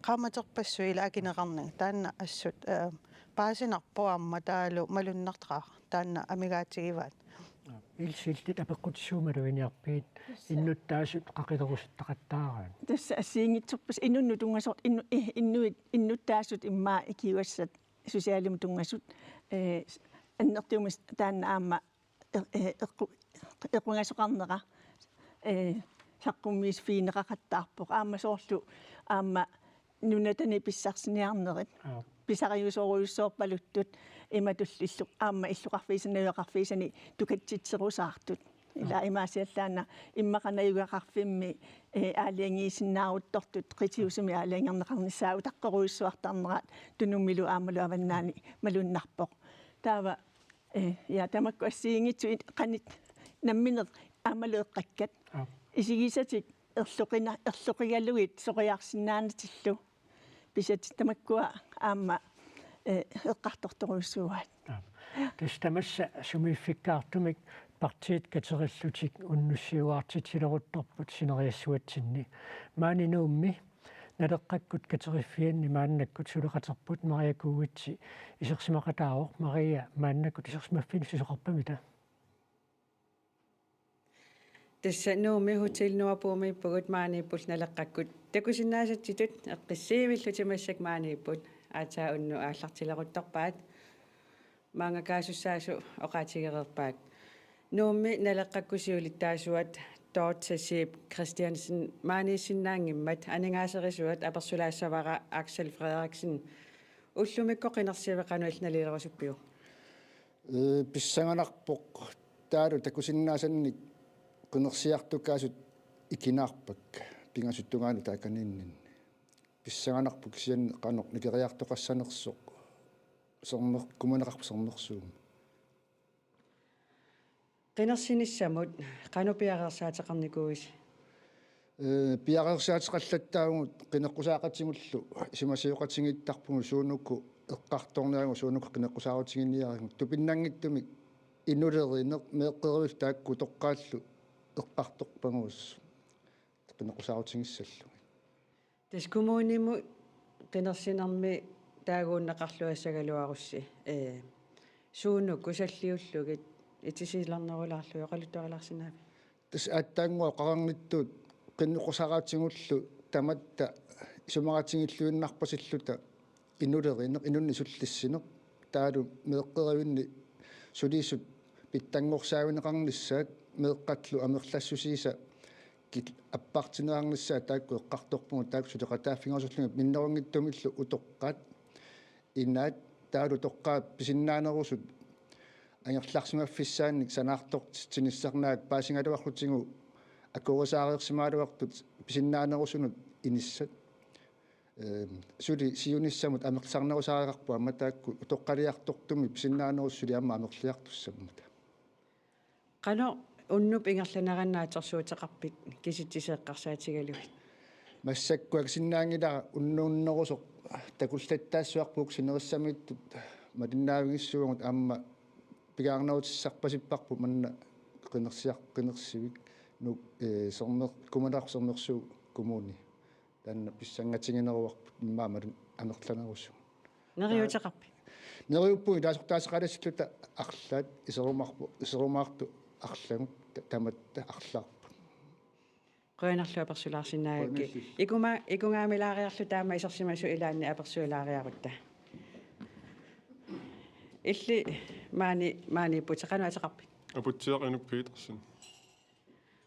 qaammaterpassuila akineqarnag taanna assut paasinarpuamma taalu malunnartraa taanna amigaatigivaat илсилтит апеққутиссуумалуиниарпиит иннуттаасут қақилерусуттақаттаараа тасса ассиингитсерпас инунну тунгасорт иннуттаасут иммаа икиуассат сусиалим тунгасут аннертиумас таанна аама эққунгасоқарнера саққуммиис фиинеқақаттаарпоқ аама соорлу аама нунатани писсарсиниарнерит писариусоруйуссоорпалуттут иматуллиллу аама иллуқарфиисанаюақарфиисани тукатситсерусаартут ила имаасиаллаана иммақанаюгақарфимми аалиангиисиннааруттортут қитиусуми аалиангернеқарнissaau таққоруйуссуартарнерат тунуммилу аамалу аваннаани малуннарпоқ таава я тамакку ассиингитсу қанит намминер аамалуэққаккат исигисатик эрлуқигаллугит соқиарсинаанатиллу писат тамаккуа аама эққарторторуйуссууаат тестамасса сумиффиккаартумик партиит катериллутик уннуссиуаартитилерутторпут синериассуатсинни маанинуумми налеққаккут катериффианни мааннаккут сулеқатерпут мариакууитси исерсимақатаавоқ мария мааннаккут исерсимаффини сусоқарпамита тассанууми хотелнуапуумиппагут мааниппул налеққаккут такусиннаасатситут эққиссиивиллутимассак мааниппут аатаа унну ааллартилерутторпаат маангакаасуссаасу оқаатигерерпаат нуумми налеққаккусиулиттаасуат тоортсасип Кристиансен маанисиннаангиммат анингаасерисуат аперсулаассавара Аксел Фредериксен уллумикко қинерсивеқануил налилерусуппиу писсанганарпоқ таалу такусиннаасанник qinерсиартукаасут икинаарпак пингасуттугаану тааканиннин писсаганарпук сиан qanor никериартоқассанерсоқ сорнер куманеқарпу сорнерсуум qinерсиниссамут qanupиареерсаатеқарникуис пиареерсаатеқаллаттаагут qinеққусаақатсигуллу симасиоқатсигиттарпугу суунукку эққарторниагу суунукку qinеққусаарутигинниарагу тупиннангиттумик иннулеринеқ меэққеривил таакку тоққааллу эққарторпангуус qinеққусаарутигиссаллу тискумууниму qinерсинарми таагууннеқарлуассагалуарусси суунукку саллиуллугит итисиларнерулаарлу оқалуттуараларсинаави тас аттаангуа қарангиттуут qinneққусаараатсигуллу таматта сумаратсигиллуиннарпасиллута иннулеринеқ инунни суллиссинеқ таалу меэққеривинни сулиисут питтангорсаавинеқарниссаат меэққатлу амерлассусииса кит аппартинеарниссаа таакку эққарторпугу таакку сулеқатааффингорсуллуги миннерунгиттумиллу утоққат иннаат таалу тоққаа писиннаанерусут ангерларсимаффиссаанник санаартортитсиниссарнаак паасингалуарлутигу аккугасаариерсимаалуартут писиннаанерусунут иниссат сули сиуниссамут амерларнерусаариақарпу аматаакку утоққалиартортуми писиннаанеруссули амма амерлиартуссаммут qano unnup ingерланераннаатсерсуутеқарпит киситсисеэққарсаатигалуит массаккуак синнаангилара уннууннерусоқ такуллаттаассуарпук синериссамиттут малиннаавигиссуугут аама пигаарнаутиссарпасиппарпу манна qinерсивик нук сорнер куманаарсорнерсуу коммуни таанна писсангатигинеруарпут иммаамалун амерланерусу нериутеқарпи нериуппуи таасортаасеқалассиллута арлаат исерумаарту арлангут таматта арлаарпу qoinarlu apersulaarsinaagakki ikungaamilaaриарлу таама исерсимасу илаанни аперсуилаариарутта илли маани путеқануатеқарпи апутсиақинук Петерсен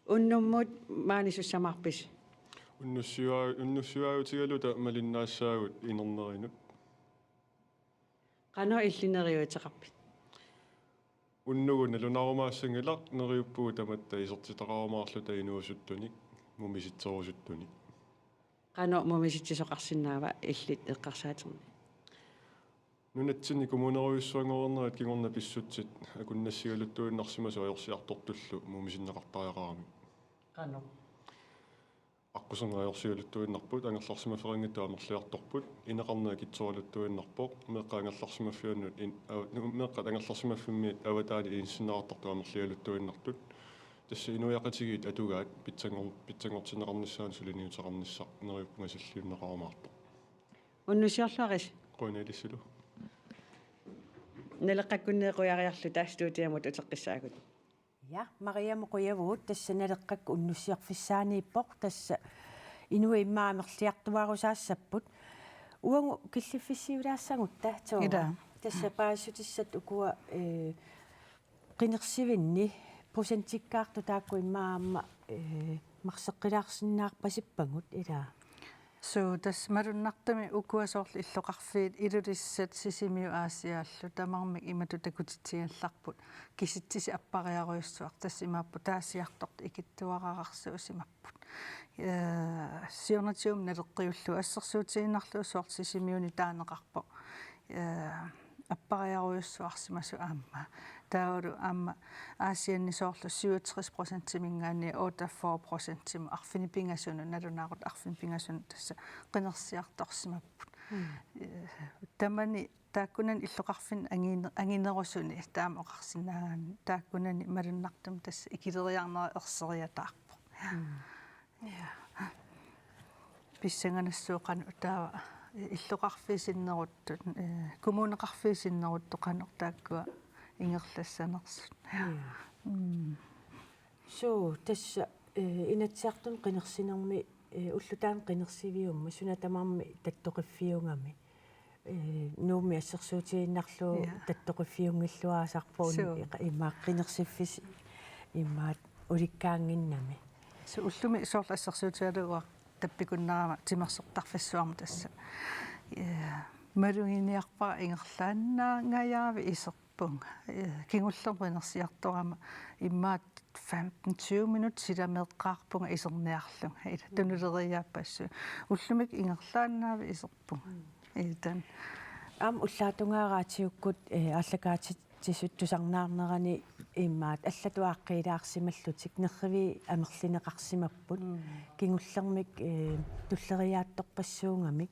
уннуммут маани суссамаарпис уннуссуааютигалута малиннаассаагут инернеринут qano иллинериутеқарпи уннугуна лунарумаассангилар нериуппуу таматта исертитақарумаарлута инуусуттуник мумиситсерусуттуник qano mumisitsisoqarsinnaava illit eqqarsaatiерни нунатсини коммунеруйуссуангорнерат кигорна писсутсит акуннассигалуттуиннарсима суайорсиарторtullu муумисиннеқартариақарами qano аққусангааёрсигалуттуиннарпут ангерларсима ферингиттаа амерлиарторпут инеқарнаа китсоралуттуиннарпоқ меққа ангерларсимаффиуннут меққа ангерларсимаффиммиит аватаали иинсиннеқартарту амерлигалуттуиннартут тасса инуяқатигиит атугаат питсангортинеқарниссаан сулиниутеқарниссақ нериуппунгасиллиуннеқарумаарто уннусиарлуарис qoinaalissulu налеққаккуннеқуяриарлу таастуутиамут утеққиссаагут Ja, Maria Mokoyavut, tässä nälkkäk unnussiarfissaaniippoq tässä inuimmaamерliartuarusaassapпут уангу киллиффиссиулаассагутта Ida. tässä paasutissat ukua qinersivinni prosentikkaartu taakkuimmaamma марсеққилаарсиннаарпасиппагут ила so tas marunnartami ukuasoorlu illoqarfiit ilulissat sisimiu aasiaallu tamarmik imatu takutitiallarput kisitsisi appariaruissuaq tassimaappu taasiartort ikittuarararsu usimapput siornatium naleqqiullu assersuutiginnarlu soort sisimiuni taaneqarpo appariaruissuarsimasu aamma taulu aamma aasiannisoorlu 67% mingaani 84% arfinipingasunu nalunaarut arfinipingasunu tassa qinersiartorsimapput tamani taakkunan illoqarfin anginerusuni taama oqarsinaagaan taakkunani malunnartum tassa ikileriarnera erseriataarpo ja pissanganassuuqanu taava illoqarfiisinneruttut kommuneqarfiisinneruttu qanortaakkua ингерлассанерсут so tässä inatsiartun qinersinermi уллутаан qinersivиумма сунатамарми таттоқиффиунгами нууми ассерсуутигиннарлуу таттоқиффиунгиллуаасарпуун имаа qinersifфис имаат уликкаангиннами so уллуми соорла ассерсуутигалуа таппикуннарама тимерсертарфассуарма тасса малугиниарпара ингерлааннаангаяави исер kingullerminersiartorama immaat 15-20 minut silameeqqaarpunga iserniarlunga ila tunuleriaapassu ullumik ingerlaannaavi iserpunga itan am ullaatungaaраатиуккут аллакаатитсисут тусарнаарнерани иммаат аллатуааққилаарсималлутик нерриви амерлинеқарсимаппут кингуллермик туллериаатторпассуунгамик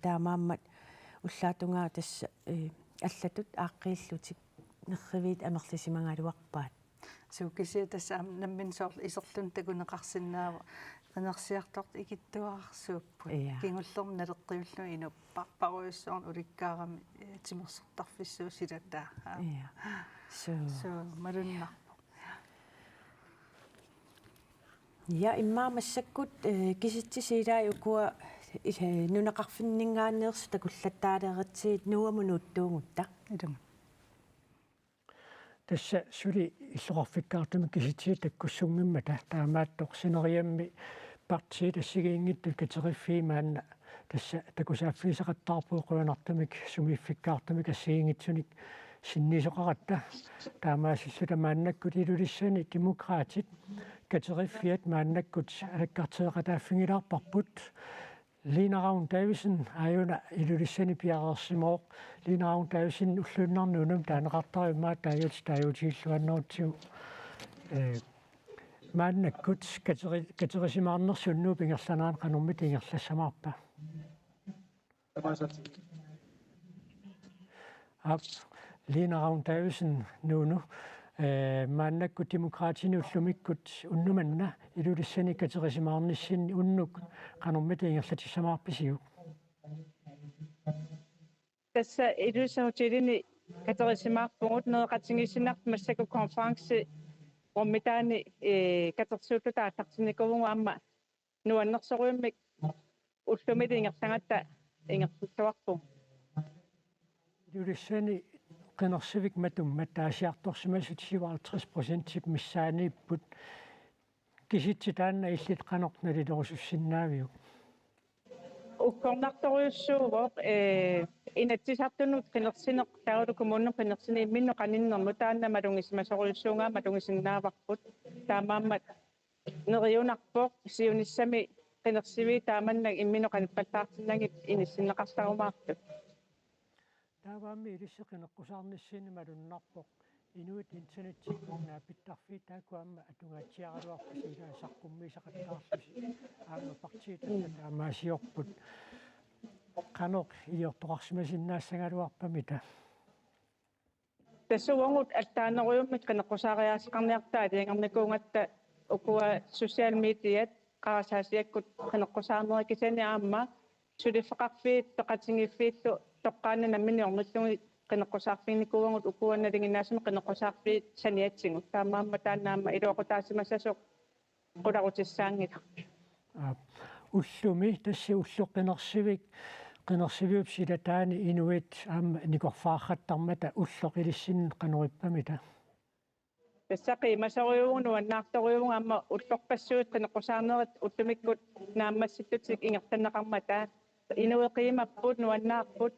таамааммат уллаатунгаа тасса аллатут ааққииллутик нерривиит амерлисимангалуарпаат суккисиа тасса наммин соорл исерлун такунеқарсинаава qenersiartort ikittuararsuupпут кингуллерм налеққиуллу инуппарпаруйуссуарн уликкаарами тимерсертарфиссуу силатаа so маруннарпо ja иммаамассаккут киситсисилаа укуа нунеқарфиннингаанерсу такуллаттаалеэртсиит нуамунууттуугутта илам tässä suli illoqarfikkaartumi kisitsi takkussungimata taamaattorsineриамми partii tassigiinngittu katerifiimaanna tässä takusaaffisaqattaarpuuquanartumik sumiiffikkaartumik assiingitsunik sinnisoqaratta taamaasissula maannakkut ilulissani demokraatit katerifiat maannakkut alakkarteeqataaffingilаарparput Lina Ravn Davidsen ajuna ilulissani piareersimooq Lina Ravn Davidsen ullunnarnuunum taaneqartariummaat taajutiilluannerutsu maannakkut katerisimaarnersunnuu pingerlanaan qanormit ingerlassamaarpa Lina Ravn Davidsen nuunu maannakkut demokraatini ullumikkut unnumanna ilulissani katerisimaarnissin unnuk qanormit ingerlatissamаарpisiu tässä ilusautilini katerisimaarpugut neeqatingissinart massaku konferenssi ommitaani katersuullutaatartinikuungaamma nuannersoruimmik ullumit ingerlangatta ingerluttuarpu ilulissani qinersivik matummat taasiartorsimasut 57% missaaniipput kisitsi taanna illit qanornalilerusussinnaaviu ukkornartoriussuugoq inatsisartunut qinersineq taulu kommuner qinersini minno qaninnermu taanna malungismasoruissuungaa malungisinnaavaqput taamaammat neriunarpoq siunissami qinersivi taamannak immino qaniqqallaartinnagit inissinneqartarumaartut тааваами илиссеқинеққусаарниссиини малуннарпоқ инуит интернеттиккунаа питтарфи таакуамма атунгаатсиаралуарпу силаасаққуммисақаттаарлуси аама партиитасса таамаасиорпут каноқ иортоқарсимасиннаассагалуарпамита тассуангут алтаанеруйуммит канеққусаариаасеқарниартаа тиангерникуунгатта укуа социал медиат qaasаасиаккут канеққусаарнерикисани аама сулиффеқарфиит тоқатингиффиитту тоққаана наммини орнуттуги канеққусаарфиникууангут укуанналигинаасами канеққусаарфиит саниатсигут таамаамма таанаама илуоқутаасимассасоқ qulaqutissaangila уллуми тасси уллоққинерсивик qinерсивиуп силатаани инуит аама никорфаарраттармата уллоқилиссин qanuripпамита тассақи масориугуну аннаарториугу аама уллорпассуут qinеққусаарнерит уттумиккут нааммасситтутик ингертаннеқармата инуеқимаппут нуаннаарпут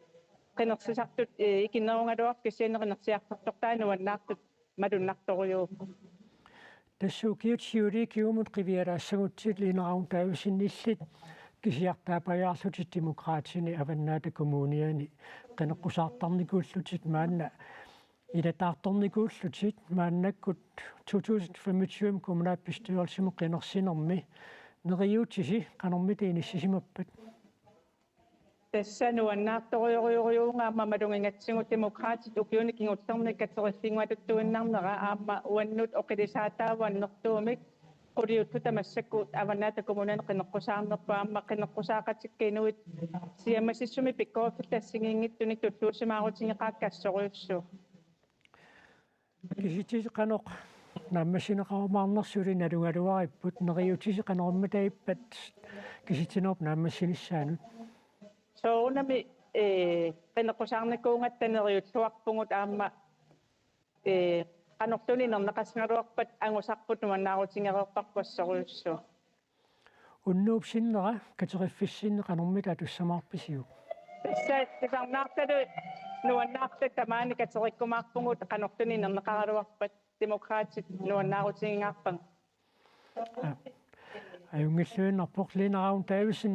qinерсисартут икинерунгалуар кисианеқинерсиартортортаа нуаннаартут малуннарториу тассуукиут киумут qivиалаассагутсит линераун таависинниллит кисиартаапаяарлутит демократини аваннаата коммуниани qinеққусаартарникууллутит маанна илатаарторникууллутит мааннаккут 2025 коммунааппистуалсиму qinерсинерми нериутиси qanормит иниссисимаппат тассануаннаарториориуриуунга аама малунгингатсигу демократит укиуникингуттерни катериффингуатуттуиннарнера аама уаннут оқилисаатааваннэртуумик quriuttu tamassakkuut avanaata kommunan qinneqqusаарnerpa aama qinneqqusaaqqatikkiinuit siamassissumi pikkooffittassigiingittunik tulluusimaarutingeqaakkassoruussu киситис каноқ наммасинеқарумаарнерсули налунгалуариппут нериутиси канорумматаиппат киситинооп наммасиниссаанут соонами qinneqqusаарникуунгаттанериуллуарпугут аама qanортуни нернеқассингалуарпат ангусарпут нуаннаарутингереерпарпассоруussу уннуупсиннера катериффиссинне qanормила туссамаарписиу тисарнаарталу нуаннаартат тамаани катериккумаарпугут qanортуни нернеқаралуарпат демократит нуаннаарутингаарпан аюнгиллуиннарпоқ линераун таависин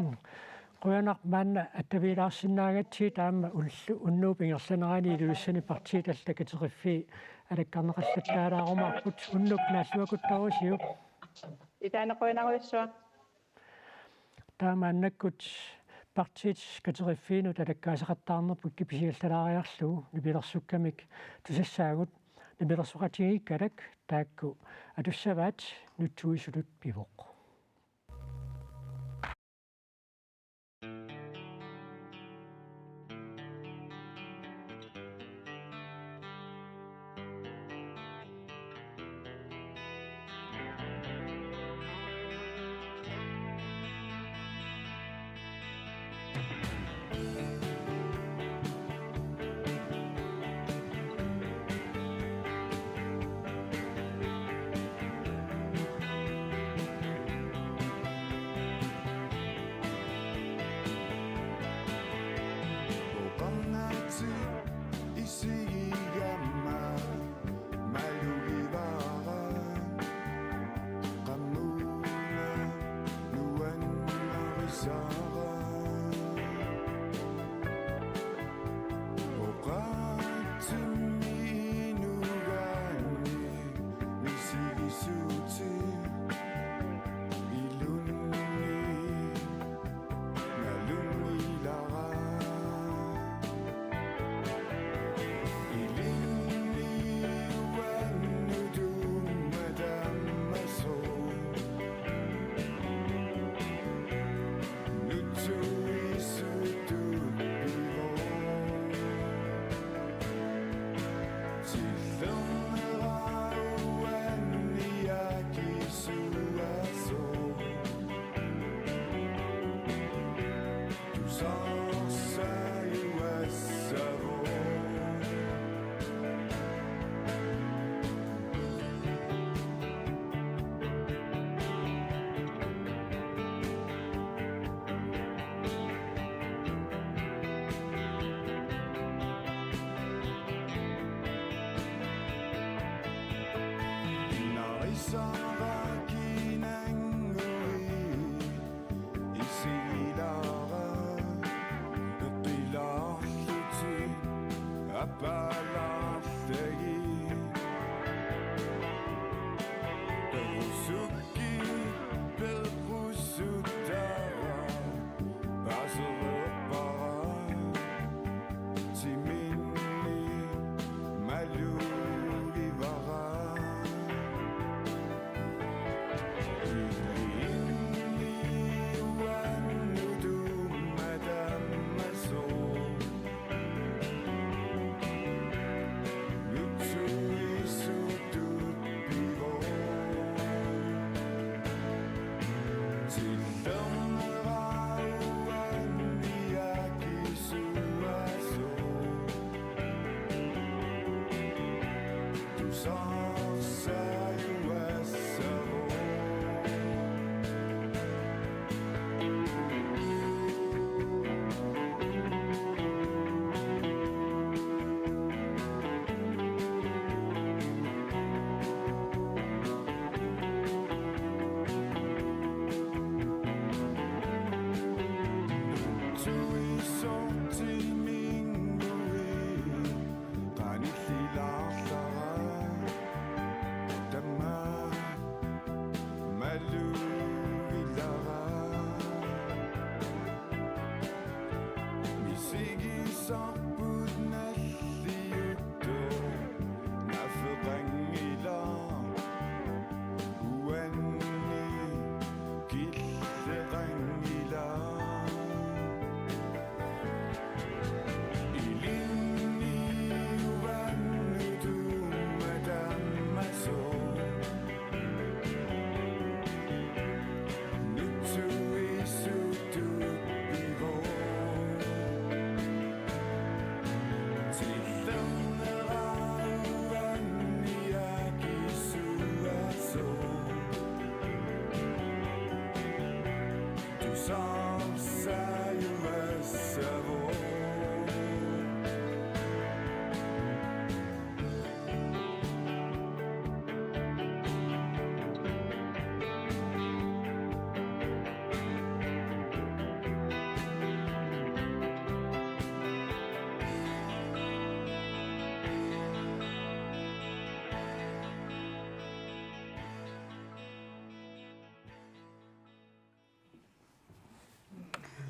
quyanaq maanna attavилаарсинаагатсиит аама уллу уннууп ингерланераани илуиссани партииталла катериффи алаккарнеқаллаттаалаарумаарпут уннуп нааллуакуттарусиу итаанеқуинаруиссуа таамааннаккут партиит катериффиину талаккаасеқаттаарнерпут киписигаллалаариарлугу нипилерсуккамик тусассаагут нипилерсуқатигиккалак таакку атуссаваат нутсуисулут пивоқ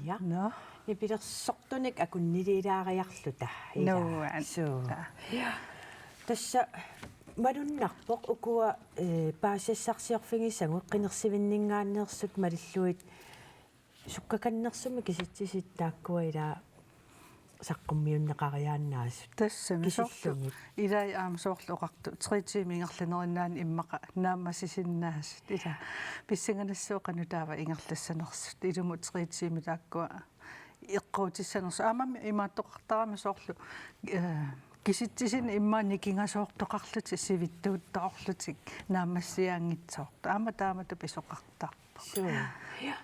Ja. No. Ипилерсортуник акуннилилаариарлута. Нуан. Суу. Тасса малуннарпоқ укуа паассассарсиорфигисагу эққинерсивиннингааннерсут малиллуит суккаканнерсуми киситсисит тааккуа илаа саққуммиуннеқариааннаасут тассами сорлу илай аама соорлу оқарту 3 тими ингерланериннаани иммақа нааммасисиннаасут ила писсанганассуоқану таава ингерлассанерсут илуму 3 тими тааккуа иққуутиссанерс аамами имааттоқартарами соорлу киситсисин иммаани кингасоортоқарлути сивиттууттаорлутик наамассиаангитсоорта аама таамату писоқартарпа суу я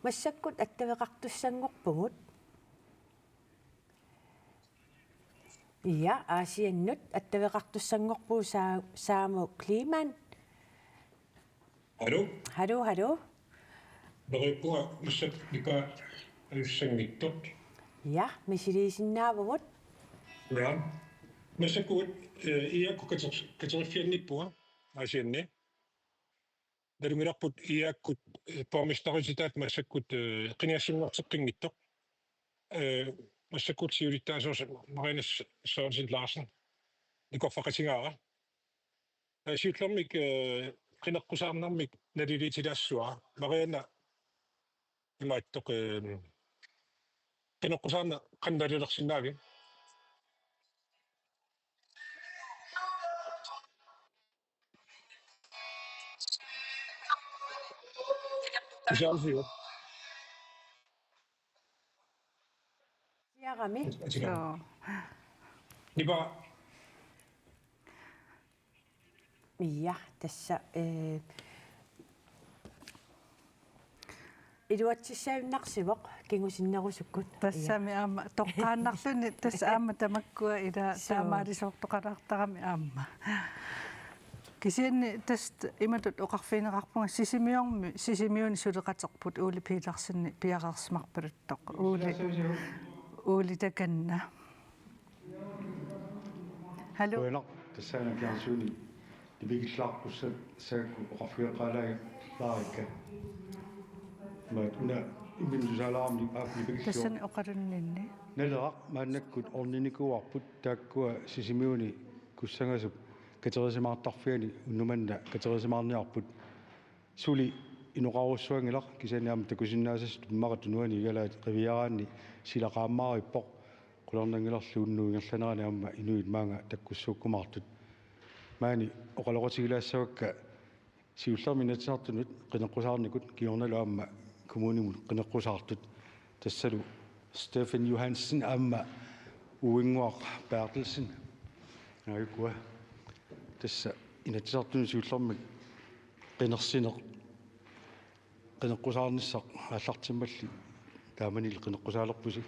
массаккут аттавеқартуссангорпугут ja asiannut attavеқартуссангорпуу сааму климан hallo Beripua musik dika ussangittot. Ja, misilisinnaavumut. Ja. Masakut iakku katerifiannippua asianne. Dalumirarput iakkut pormistarusitaat masakut qiniassinnerteqqinngittoq. Masakut siulittaasoos Marinas Sørensen Larsen. Nikorfaqatingaara. Siutlormik qinekkusaarnarmik nalilitilassua Mariana imaattoq qinekkusaarna qannalilersinnaagi. Isaalsiu. Siarami. Niba ja tässä iluatsissaunarsivoq kingusinnerusukut тассами аама тоққааннарлуни тасс аама тамаккуа ила таамаалисоортоқалаартарами аама кисианни таст иматут оқарфинеқарпунга сисимиуни сулеқатерпут уули пиларсинни пиақарсмарпалуттоқ уули таканна Hallo. Kuinak tassana kiarsuuni tipigillaarpussa saakku oqarfiaqalaagi laarikka. Maat una imminusalaarni aapnipigillaar. Tassan oqarunninni. Naleraq maannakkut orninikuarput taakkua sisimiuni kussangasuk katerisimаарtarfiani unnumanna katerisimаарniarput suli inuqarussuangilaq kisaniam takusinnaasas tummaratunuani igalaat qiviaraanni silaqaammaarippoq qularnangilarlu unnuingerlanerani amma inuit maanga takkussuukkumaartut maani oqaloqotigilaassavakka siullerminatsartunut qineqqusaarnikut kiornalu amma kommunimut qineqqusaartut tassalu Stefan Johansen amma uinguaq Bertelsen naikua tassa inatsartunu siullermik qinersineq qineqqusaarnissaq аллартиммалли тааманил qineqqusaalerpusi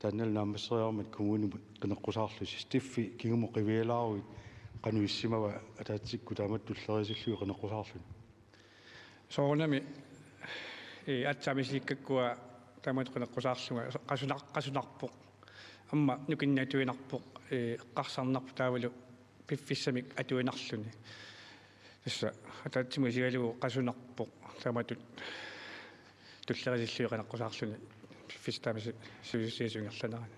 тааннал наамассериармат коммунимут qineqqusаарlusi стиффи кигумо qivиалааруит qanuissimava ataatsikku taamattullerисиллуи qineqqusаарlun соорнами атсамисиккаккуа таамат qineqqusaarsунга qasunaarpoq амма нукиннатуинарпоq эққарсарнарпу таавалу пиффиссамик атуинарлүни тасса атаатсиму сигалугу qasunaarpoq тааматут туллерисиллуи qineqqusaarsuni пиффистаамис сиусиисунгерланерани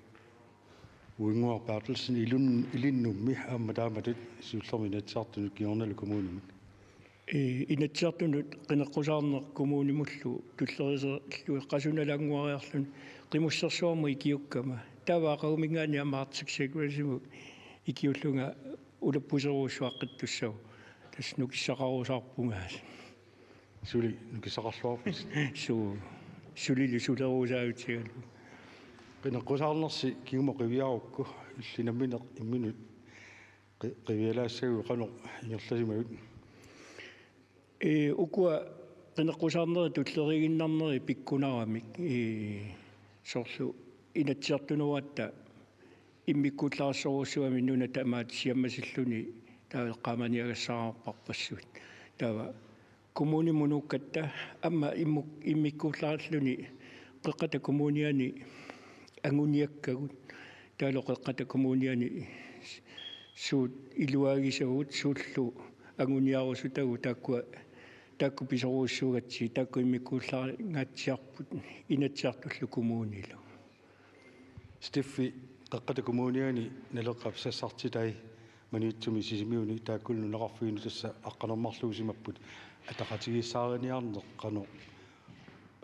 уингуар Bertelsen илиннумми аама тааматут сиуллерминатсаартунут киорналу коммунимут инатсартунут qineqqusаарнеқ коммунимуллу туллерисерлуи qasunalanguariarlun qimussерсуарму икиуккама таваақагумингаани амаартиксакуасиму икиуллунга улаппусеруусsuаққиттуссау тас нукиссақарусаарпунгаас сули нукиссақарлуарпус сулили сулеруусаавитсигалу qineqqusаарnersi kigumo qiviarukku иллинамминеқ имминут qivialaassagу qanoq ingерласимагут укуа qineqqusаарнери туллеригиннарнери пиккунарамик сорлу инатсиартунуатта иммиккуллаассоруссуами нуна тамаат сиаммасиллуни таавеққаманиагассаарпарпассуит таава коммунимунуккатта амма иммиккуллаарлуни қеққата коммуниани ангуниаккагут таалоқеққата коммуниани суут илуагисагут сууллу ангуниарусутагу таакку писоруussуугатси таакку иммиккуллаагаатсиарпут инатсиартуллу коммунилу стиффи қеққата коммуниани налеққапсассартитай маниитсуми сисимиуни тааккулну неқарфиину тасса аққанермарлуусимаппут атақатигиссаариниарнеқ қано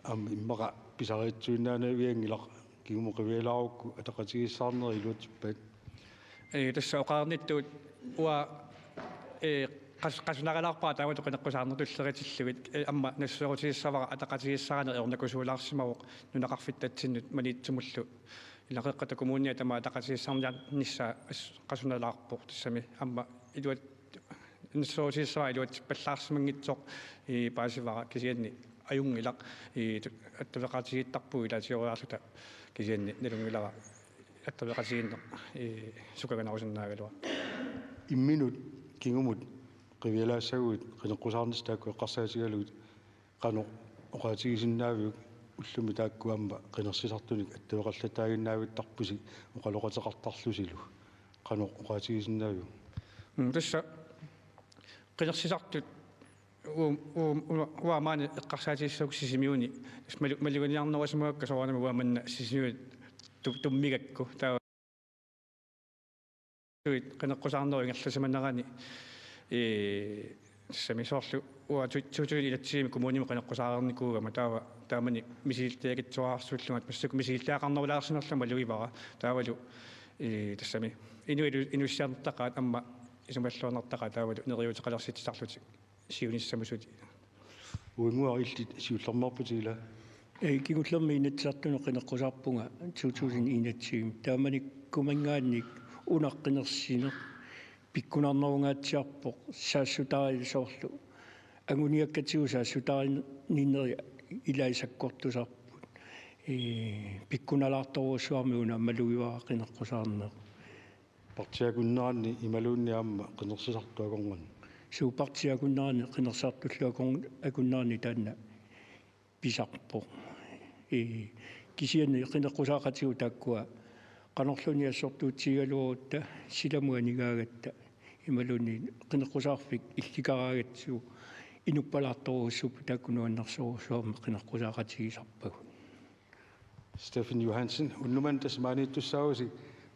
ам иммаqa писариитсуиннаанавиангилақ кигумо қивиалаарукку атақатигиссаарнери илуатиппат тасса оқаарниттуут уа qasunarilаарпаа таавату qineqqusаарнертуллеритиллугит амма нассерутиссавара атақатигиссааранер ернакусуулаарсимавоқ нунақарфиттатсиннут маниитсумуллу илақеққата коммуниа тама атақатигиссаарниарнissaa qasunarilаарпоқ тассами амма илуат нассерутиссавара илуат паллаарсимангитсоқ паасивара кисианни аюнгилақ аттавеқатигиттарпу илаатиориарлута кисианни налунгилара аттавеқатигиннеқ сукаганарусиннаагалуа имминут кигумут qivиалаассагуит qineqqusаарнис таакку эққарсаатигалугит қано оқаатигисиннаавиук уллуми таакку амма qinерсисартуник аттавеқаллатаагиннаавиттарпуси оқалоқатеқартарлусилу қано оқаатигисиннаавиук тасса qinерсисартут уамаани эққарсаатиссаук сисимиуни малугуниарнерасмуакка соорнами уаманна сисимиут туммигакку таа qinерқусаарнеру ингерласиманерани самисоорлу уа тутуили илатсиими коммуними qinерқусаарникуугама таамани мисиилтаагитсуаарсууллугат массаку мисиилтаақарнерулаарсинерлама луивара таавалу тассами инуиссиарнертақаат амма исумаллуарнертақаа таавалу нериутеқалерситсарлути сиуниссамусути уингуа иллит сиуллермарпутигила кигуллерми инатсартуну qinерқусаарпунга 2001 таамани кумангаанник унаққинерсинеқ пиккунарнерунгаатсиарпоқ саассутари соорлу агуниаккатигу саассутари ниннери илаисаккортусарпут пиккуналаарторуссуарми уна малуиваа qinерқусаарнеқ партиакуннеранни ималуунни аама qinерсисартуакорнан суупартиакуннерани qinерсаартуллуакорн акуннерани таанна писарпоқ кисианни qinерқусаақатигу тааккуа qanorluni assortuutigalurutta silamuanigaaгаtta ималуни qinеққусаарфик илликараагатсуу инуппалаарторуссуп таккунуаннарсоорусуарма qinеққусаақатигисарпагу Stefan Johansen unnumан тасмааниттуссааруси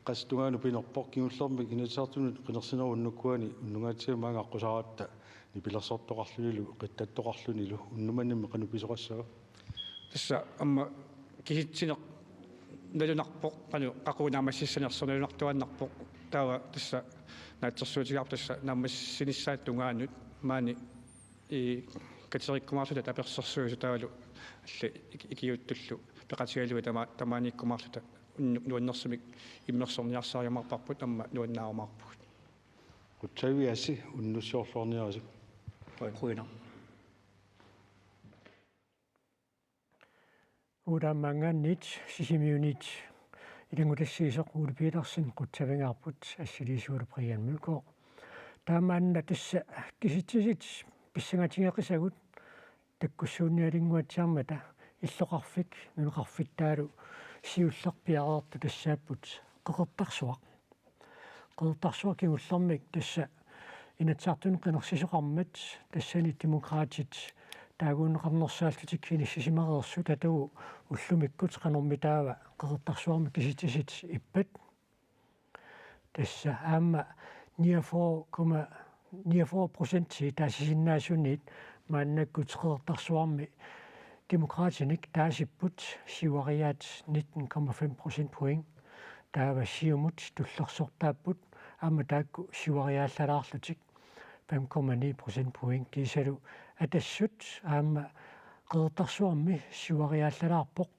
qastungaaну pinerpoq kingullermik inatisartunut qinersinerunnukuani unnugaatiamaanga aqusaratta nipillersortoqarlunilu qittattoqarlunilu unnumanimmi qanupisoqassaa тасса амма киситсинеқ налунарпоқ кану қақунаамассиссанерсорналунартуаннарпоқ таава тасса наатсерсуутигаап тасса наамассиниссааттунгаанут маани и катсериккумаарсута таперсерсуусу таавалу алли икиуттуллу пеқатигалуи тамааниккумаарлута нуаннерсумик иммерсорниарсаариамарпарпут амма нуаннаарумаарпут qutsaviassi unnussiorluarniarasuk quina удаамаангааннит сисимиунит илангутассиисоқ уулупииларсин qutsavingaarput ассилисуула приянмулко таамаанна тасса киситсисит писсангатингеқисагут таккуссуунниалингуатсиармата иллоқарфик нунеқарфиттаалу сиуллерпиареэрту тассааппут qeqertarsuaq kingullermik tassa inatsartun qinersisоqarmat tassani demokraatit taaguunneqarnersaallуtik inissisimareersu tatugu ullumikkut qanormitaava qeqertarsuarmi kisitisit ippat tassa aamma 49,9% taasisinnaasuniit maannakkut qeqertarsuarmi demokraatinik taasipput siuariaat 19,5% point taava siumut tullersortaapput aamma taakku siuariaallalaarlutik 5,9% point kiisalu atassut aamma qeqertarsuarmi siuariaallalaarpoq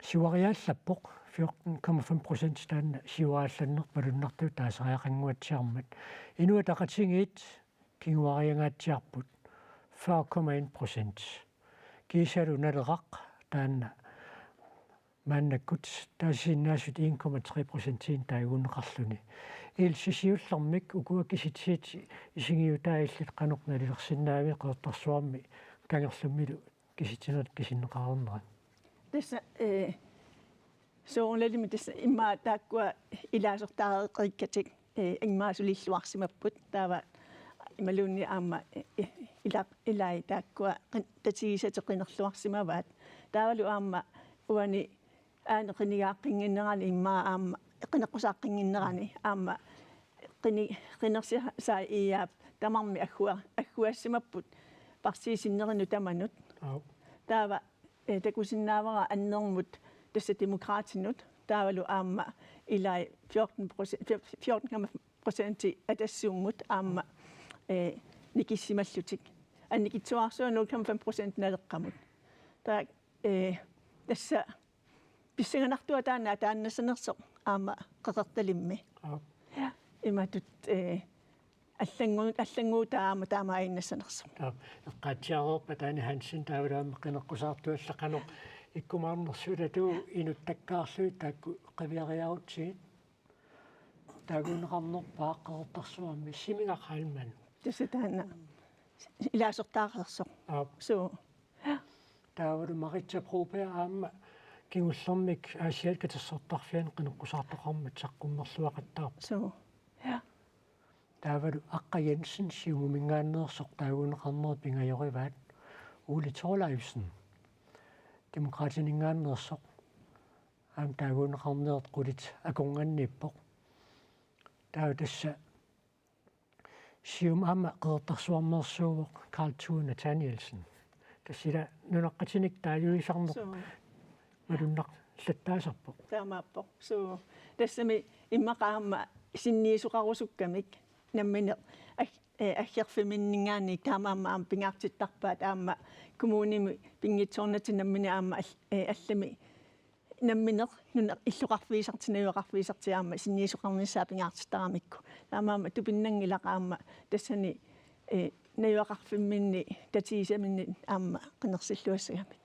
siuariaallappoq 14,5% taanna siuariallanner palunnartu taasariaqanguatsiarmat inua taqatingiit kinguariangaatsiarput 4,1% kiisalu naleqaq taanna maannakkut taasisinnaasut 1,3% taaguunneqarluni ilsisiullermik ukuakisitsiit isingiutaaillit qanornalilersinnaami qeqertarsuarmi kangerlummilu kisitinerut kisinneqarernera tassa soornalimi tassa imma taakkua ilaasortaareqikkatik ingmaasulilluarsimapput taava imalunni aamma ilai taakkua tatigisatiqinerluarsimavaat taavalu aamma uani aaneqinigaaqqinngerani imma aamma qineqqusaaqqinngerani aamma qinersisaa iyaap tamarmi agguassimapput parsiisinnerinu tamanut taava takusinnaavara annermut tassa demokraatinut taavalu aamma ilai 14,5% atassuummut aamma nikissimallutik annikitsuarsuа 0,5% naleqqamut taa tassa pissinganartua taannasanersoq aamma qeqertalimmi ja imatut аллангуут аама таамаиннассанерсо эққаатсиареерпа таани хансин таавалаама қинеққусаартуаллақано иккумаарнерсулатуу инуттаккаарлуи таакку қавиариарутсигит таагунеқарнерпаа қеқертарсуарми симигақаалман тасатаана илаасортаареерсо суу таавалу маритса пропеа аама кингуллермик аасиалка тассортарфиан қинеққусаартоқармат саққуммерлуақаттаар суу таавалу аққа Jensen сиумумингааннерсоқ таагунеқарнер пингайориваат Ули Торлайвсен демократинингааннерсоқ аам таагунеқарнерт қулит аконганниппоқ таава тасса сиум аама қеқертарсуарнерсууоқ Карл Tue Nathanielsen тассила нунаққатиник таалуисарнеқ малуннақ латтаасарпоқ таамааппоқ суу тассами иммақаама синниисуқарусуккамик наммине аггерфиминнингаани таамаама аама пингаартиттарпаат аама коммуними пингитсорнати наммине аама аллами намминеқ нуна иллуқарфиисартинаюақарфиисартиаама синниисуқарниссаа пингаартиттарамикку таамаама тупиннангилақаама тассани наюақарфимминни татиисаминни аама қинерсиллуассагами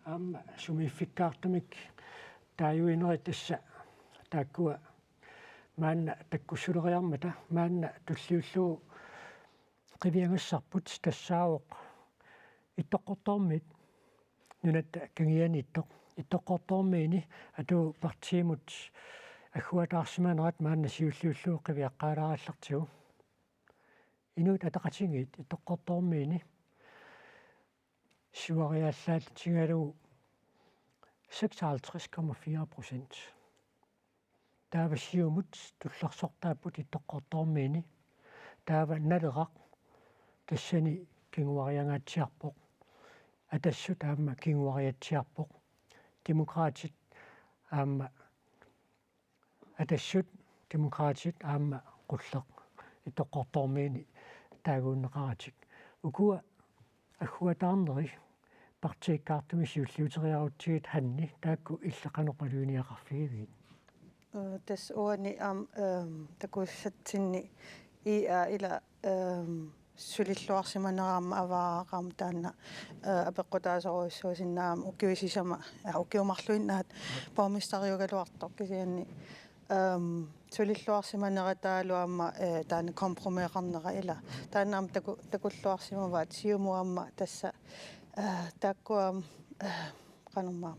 аама сумиффиккаартумик тааюинери тасса тааккуа маанна таккуссулериармата маанна туллиуллуу qivиангассарпут тассаавоқ иттоққортормит нунатта кангианитто иттоққортормиини ату партиимут аггуатаарсиманерат маанна сиуллиуллууққивиаққааларааллартигу инуит атақатингит иттоққортормиини сивариаллаат тингалу 56,4%. Таава сиумут тулларсортааппут иттоққортормиини таава налерақ тассани кингуариангаатсиарпоқ атассу таама кингуариатсиарпоқ демократит аама атассут демократит аама қуллеқ иттоққортормиини таагууннеқаратик укуа аггуатаарнери партииккаартуми сиуллиутериарутсигит ханни таакку иллеқанеқалуиниақарфигивит тас уани такуссатсинни ила сулиллуарсиманераама аваараама таанна апеққутаасоруиссуусиннаама укиусисама укиумарлуиннаат паумистариугалуартоқ кисианни сулиллуарсиманера таалуама таана компромеқарнера ила тааннаама такуллуарсимаваат сиумуамма тасса тааккуам канумма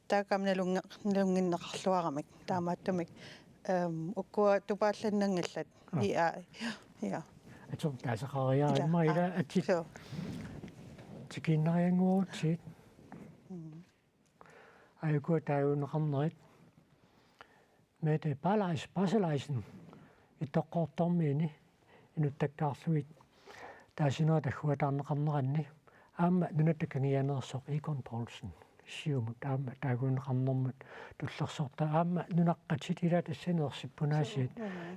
таакам налунгиннеқарлуарамик таамааттумик уккуа тупаалланнангиллат я атсум таасақариаа иммаила атит тикиннариангуутсит айкуа тааюнеқарнерит мете пасалайсен иттоққортормиини инуттаккаарлуит таасинуа таггуатаарнеқарнеранни аама нунаттаккангианерсоқ икон полсен сиумут аама таагуунеқарнэрмут туллерсорта аама нунаққатит ила тассанерсиппунаасиит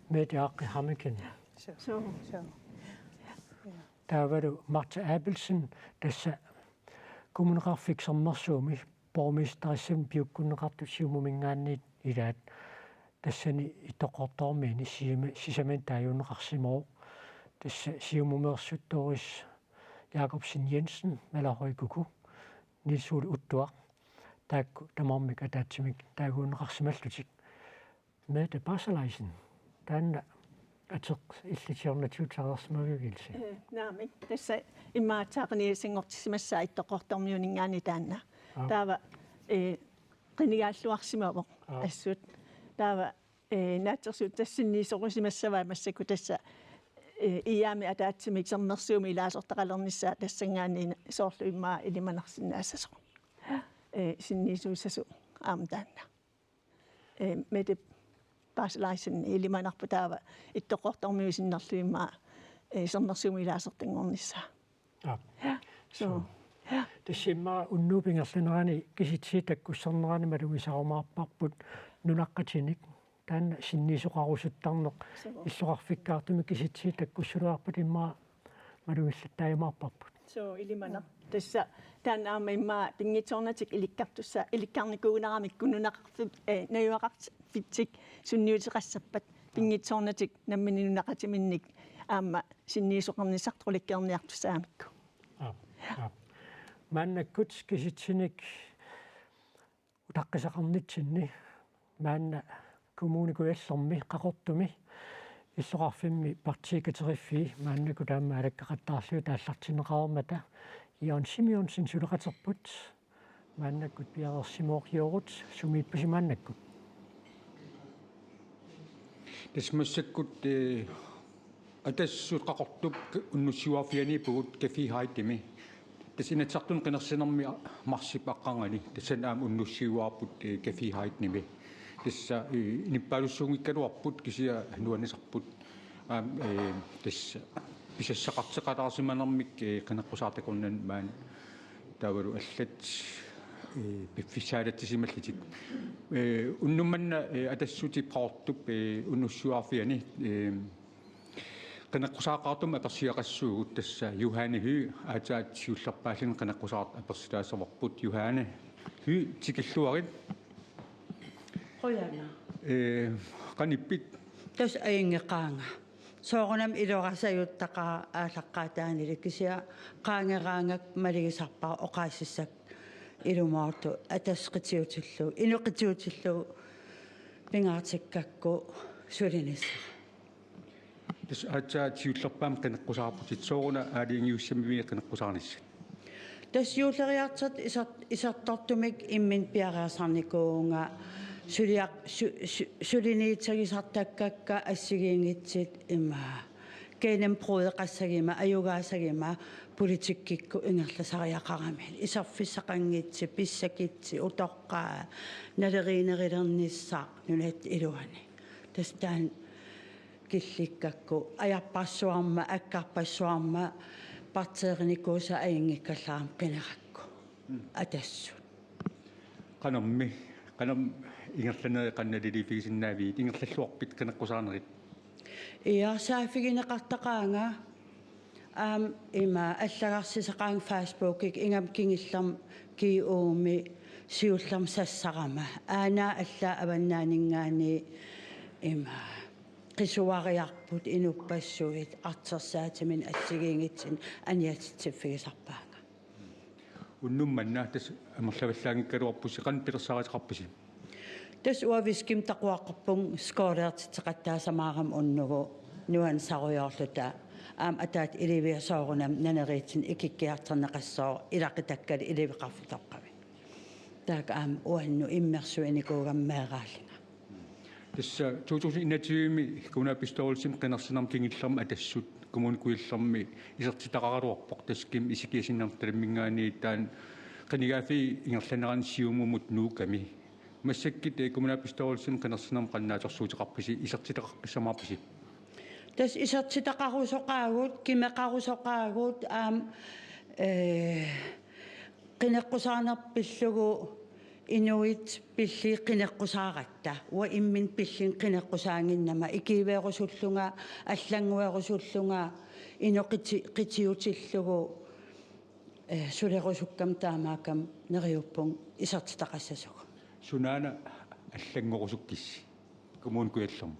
мете ааққи хамикен таавару Марта Абелсен тасса коммунеқарфиксермерсууми бормистериссам пиуккуннеқарту сиумумингаанниит илаат тассани иттоққортормиини сисаман тааюнеқарсимоо тасса сиумумерсутторис Jakobsen Jensen маларуикуку нисуул уттуа таакку тамармик атаатсимик таагуунеқарсималлутик мете пасалайсен таанна атеқ иллитиорнатиутсаарсмагигилси наами тасса иммаатаақниисингортисимассаа иттоққортормиунингаани таанна таава қинигааллуарсимавоқ ассут таава наатсерсуут тассинниисорусимассаваа массаку тасса иами атаатсимик сернерсууми илаасортақалернissaа тассангаани соорлу иммаа илиманарсинаассасо синниисуусасу аам таанна мете паслайсен илиманарпу таава иттоққортормиусиннерлуиммаа сернерсууми илаасортангорнissaа so тассиммаа уннуупингерлунерани киситсиитаккуссернерани малугисарумаарпарпут нунаққатиник таанна синнисоқарусуттарнеқ иллоқарфиккаартуми киситсиитаккуссулуарпут иммаа малугиллаттааймаарпарпут so ilimana tassa taannaama imma pingitornatik ilikkartussa ilikkarnikuunaramik kununaqarfit nayuaqarfitsik sunniutiqassappat pingitornatik nammininunaqatiminnik aamma sinniisoqarnisartrulikkerniartussaamikku мааннаккут киситсиник утаққисақарнитсинни маанна коммуникуаллерми қақортуми иллоқарфимми партикатериффи мааннаку таама алаккақаттаарлуи тааллартинеқармата Ион Симеонсен сулеқатерпут мааннаккут пиарерсимооқиорут сумииппасимааннаккут тасмассаккут атассуут қақортуп уннуссуарфиани пугут кафихаитими тасинатсартун қинерсинерми марсип аққангани тассан аам уннуссиуарпут кафихаитними тасса ниппалуссуунгиккалуарпут кисиа нуанисарпут аам тасса писассақартеқалаарсиманермик қинеққусаартакорнан маан таавалу аллат пиффисаалатсималлитик уннумманна атассути праортуп уннуссуарфиани qinaqqusaaqaartum apersiaqassuugut tassa Johanne Hy aataat siullerpaallin qinaqqusaart apersilaaservorput Johanne Hy tikilluarit qoyana qanippit tas ayingeqaanga soorunam iloqasayuttaqa aallaqqaataanili kisia qaangeraangak maligisarpaa oqaassissak ilumaartu atasqitiutillu inuqitiutillu pingaartikkakku sulinissa тас аатсаат сиуллерпаам qinaqqusaarputit sooruna aaliingiussamivi qinaqqusaarnissa Tasjuuleriartat isartortumik immin piaraasarnikuunga suliniitsagisartakkakka assigiingitsit ima keenem prodeqassagima ayugaasagima politikkikku ingerlasariaqaramin isarfissaqanngitsi pissakitsi utoqqaa naleriinerilernissaaq nunat iluani tastaan killikkakku ajarpassuarma akkarpassuarma parteerinikuusa aingikkallaam qinerakku atassut qanammi qanam ingerlane qannalilifigisinnaavii ingerlalluarpit qanaqqusaarnerit saafigineqartaqaanga ima allagarsiseqaang facebookik ingam kingillarm kiuumi siullarm sassarama aana alla avannaaningaani ima qisuariarput inupassuit artersaatimin assigiingitsin aniatitsiffigisarpaanga unnummanna tas amerlavallaangikkaluarpussi qanpilersariqarpisi tas uaviskim taquaqqarpung skooleertitseqattaasamaaram unnugu nuan saruyorluta ataat iliviasoorunam naneriitsin ikikkiarterneqassoo ilaqitakkali iliviqarfutoqqami taak uannu immersuinikuugammeeraallinga tassa 2021mi kunapistolsim qinarsinarm kingillarma atassut kumun kuillarmi isertitaqaraluarpoq taskim isikiasinnertalammingaani taan qinigaafi ingerlaneranissiumumut nuukami массаккит коммунапистолсим qinarsinarm qannaatorsuutiqarpisi isertitaqaqqissamаарpisi tas isertitaqarusоqaagut kimeqarusоqaagut qineqqusaanerpillugu inuit pilli qineqqusaaratta wa immin pillin qineqqusaanginnama ikiiveerusullunga аллангуерусуллунга иноқитиутиллугу сулерусуккам таамаакам нериуппун исертитақассасугу sunaana аллангорусуккисси коммун куяллерм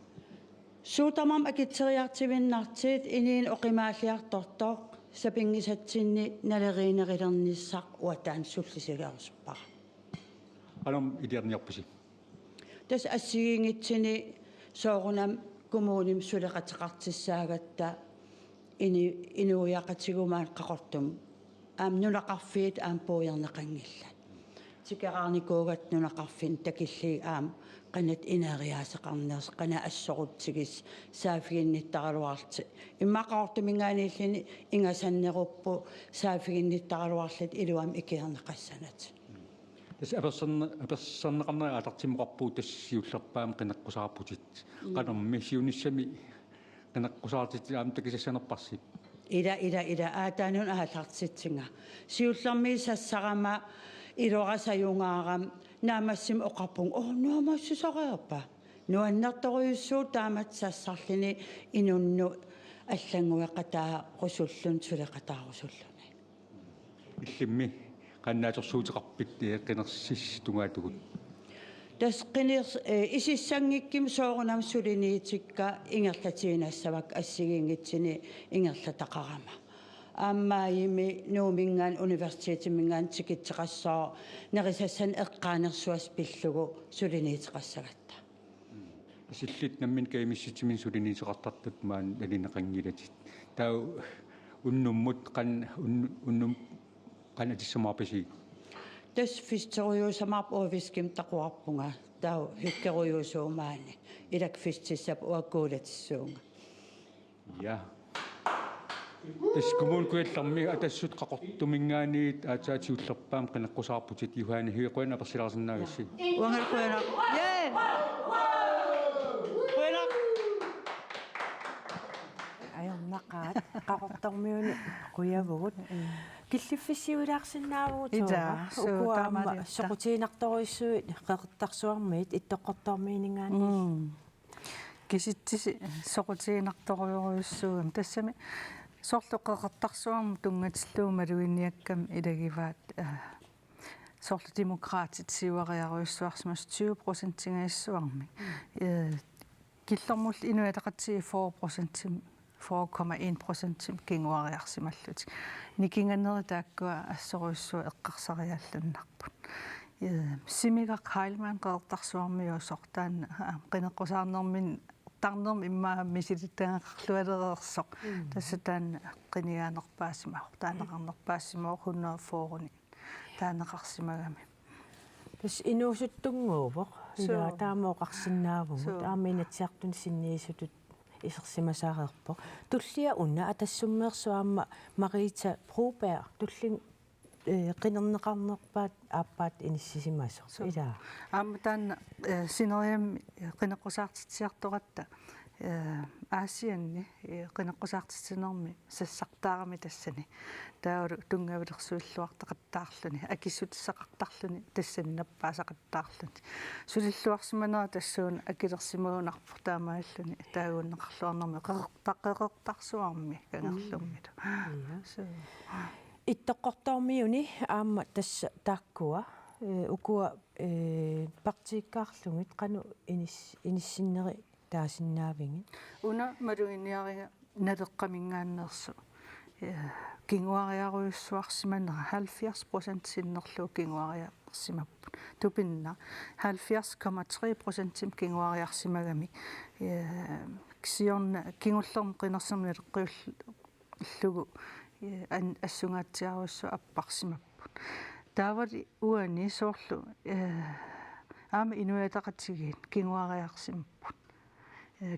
суутамам акитсериартивиннартиит иниин оқимааллиартортоо сапингисатсинни налериинерилерниссақ уатаан суллисигаерсуппара алам илиарниарпуси тас ассигингитсини соорунам коммуним сулеқатеқартиссаагатта инуяқатигумаан қақортум нунақарфиит пуйернеқангилла тикераарникуугат нунақарфин такилли qanat inariaseqarneers qana assorutsigis saafiginnittaraluarti immaqaortumingaaniillini ingasanneruppu saafiginnittaraluarlit iluam ikiarneqassanat tas apersanneqarnera atartimoqarpuu tassiullerpaam qineqqusarputit qanammi siunissami qineqqusartit takisassanerparsit ila aataanun aallartitsinga siullermi sassarama ilorasajungaaram naamassim oqarpung nuamassisariarpa nuannertoriussuu taamat sassarlini inunnu аллангуеқатаа русуллун сулеқатааруссуллуни иллимми qannaatorsuutiqarpit qinerssis tungaatugut тас qiners исиссангикким соорунам сулиниитикка ингерлатиинассавак ассигингитсини ингерлатақарама аммаими нуумингаан университетимингаан тикитсеқассоо нерисассан эққаанерсуас пиллугу сулиниитеқассагатта силлит наммин каимисситимин сулиниитеқартартут маан налинеқангилатит таа уннуммут уннум qanatissamaarpisi тас фистериусамаарп овиским тақуарпунга таа хиккеруйуусуумаани илак фистиссап уаккуулатиссуунга я тас коммункуалларми атассут қақортумингаанит аатаатиуллерпаам қинеққусаарпутит юхаани хиқуана персилаарсинаагасси уангалкуана аёрнақаат қақортормиуни қуявгут киллиффиссиулаарсинаавгут укуаама соқутиинарторуиссуит қеқартарсуармиит иттоққортормиинингаани киситсиси соқутиинарторуйоруйуссуугам тассами сорлуқеқартарсуарму тунгатиллуuma луинниаккам илагиваат сорлу демократит сиуариаруйуссуарсимас 20%-гаиссуарми киллэрмул инуятақатсии 4% 4,1% кингуариарсималлути никинганнери тааккуа ассоруйуссуа эққарсариаллуннарпут симигақ хайлман қеэртарсуармиу сортаан қинеққусаарнермин тарнерми иммаа мисилиттаангақарлуалерерсоқ тассатаан қинигаанерпаасимаа таанеқарнерпаасимаа хуннерфооруни таанеқарсимагами тас инуусуттунгуувоқ ила таамооқарсинаавгут ааминатсиартун синниисутут исерсимасаарерпо туллиа уна атассуммеерсуаама Марита Пробер туллин qinernеqarnerpaat aappaat inissisimaaso ila ааматаан синериам qinеққусаартитсиартоқатта аасианни qinеққусаартитсинерми сассартаарами тассани таавалу тунгавилерсуиллуартеқаттаарлуни акиссутиссақартарлуни тассани наппаасақаттаарлуни сулиллуарсиманера тассуун акилерсимагунарпу таамааллуни таагууннеқарлуарнерми қеқертарсуарми кангерлуммиту иттоққортаормиуни аама тасса тааккуа укуа партиккаарлугит қану иниссиннери таасиннаавингит уна малугиниарига налеққамингааннерсу кингуариаруйуссуарсиманера 70% синнерлуу кингуариарсимаппут тупинна 70,3% кингуариарсимагами ксиорна кингуллерм қинерсерми леққиуллугу ассунгаатсиаруссу аппарсимаппут таавали уани соорлу аама инуятақатсигиит кингуариарсимаппут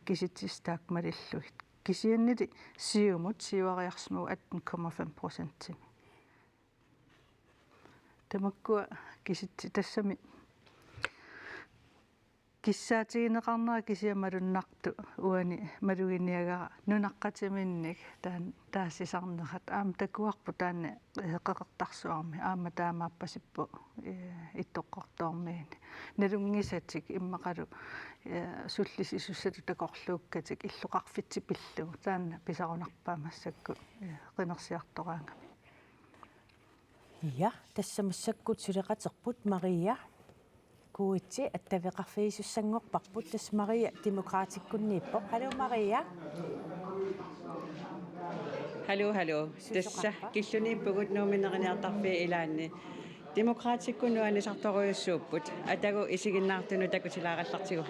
киситсистаак малиллугит кисианнили сиумут сиуариарсимагу 18,5% тамаккуа киситси тассами киссаатигинеқарнера кисиамалуннарту уани малугиниагара нунаққатиминник таассисарнерат аама такуарпу таанни қеқертарсуарми аама таамааппасиппу иттоққортоормиини налунгисатик иммақалу суллисисуссату такорлууккатик иллоқарфитсипиллугу таанна писарунарпаамассакку қинерсиартораангами я тассамассаккут сулеқатерпут Мария kuitsi attavеқарфигисуссангорпарпут тас Мария демократиккуннииппо халу Мария халу тасса киллунииппугут нууминериниартарфи илаанни демократиккунуани сарторуйуссууппут атагу исигиннаартуну такутилаараллартигу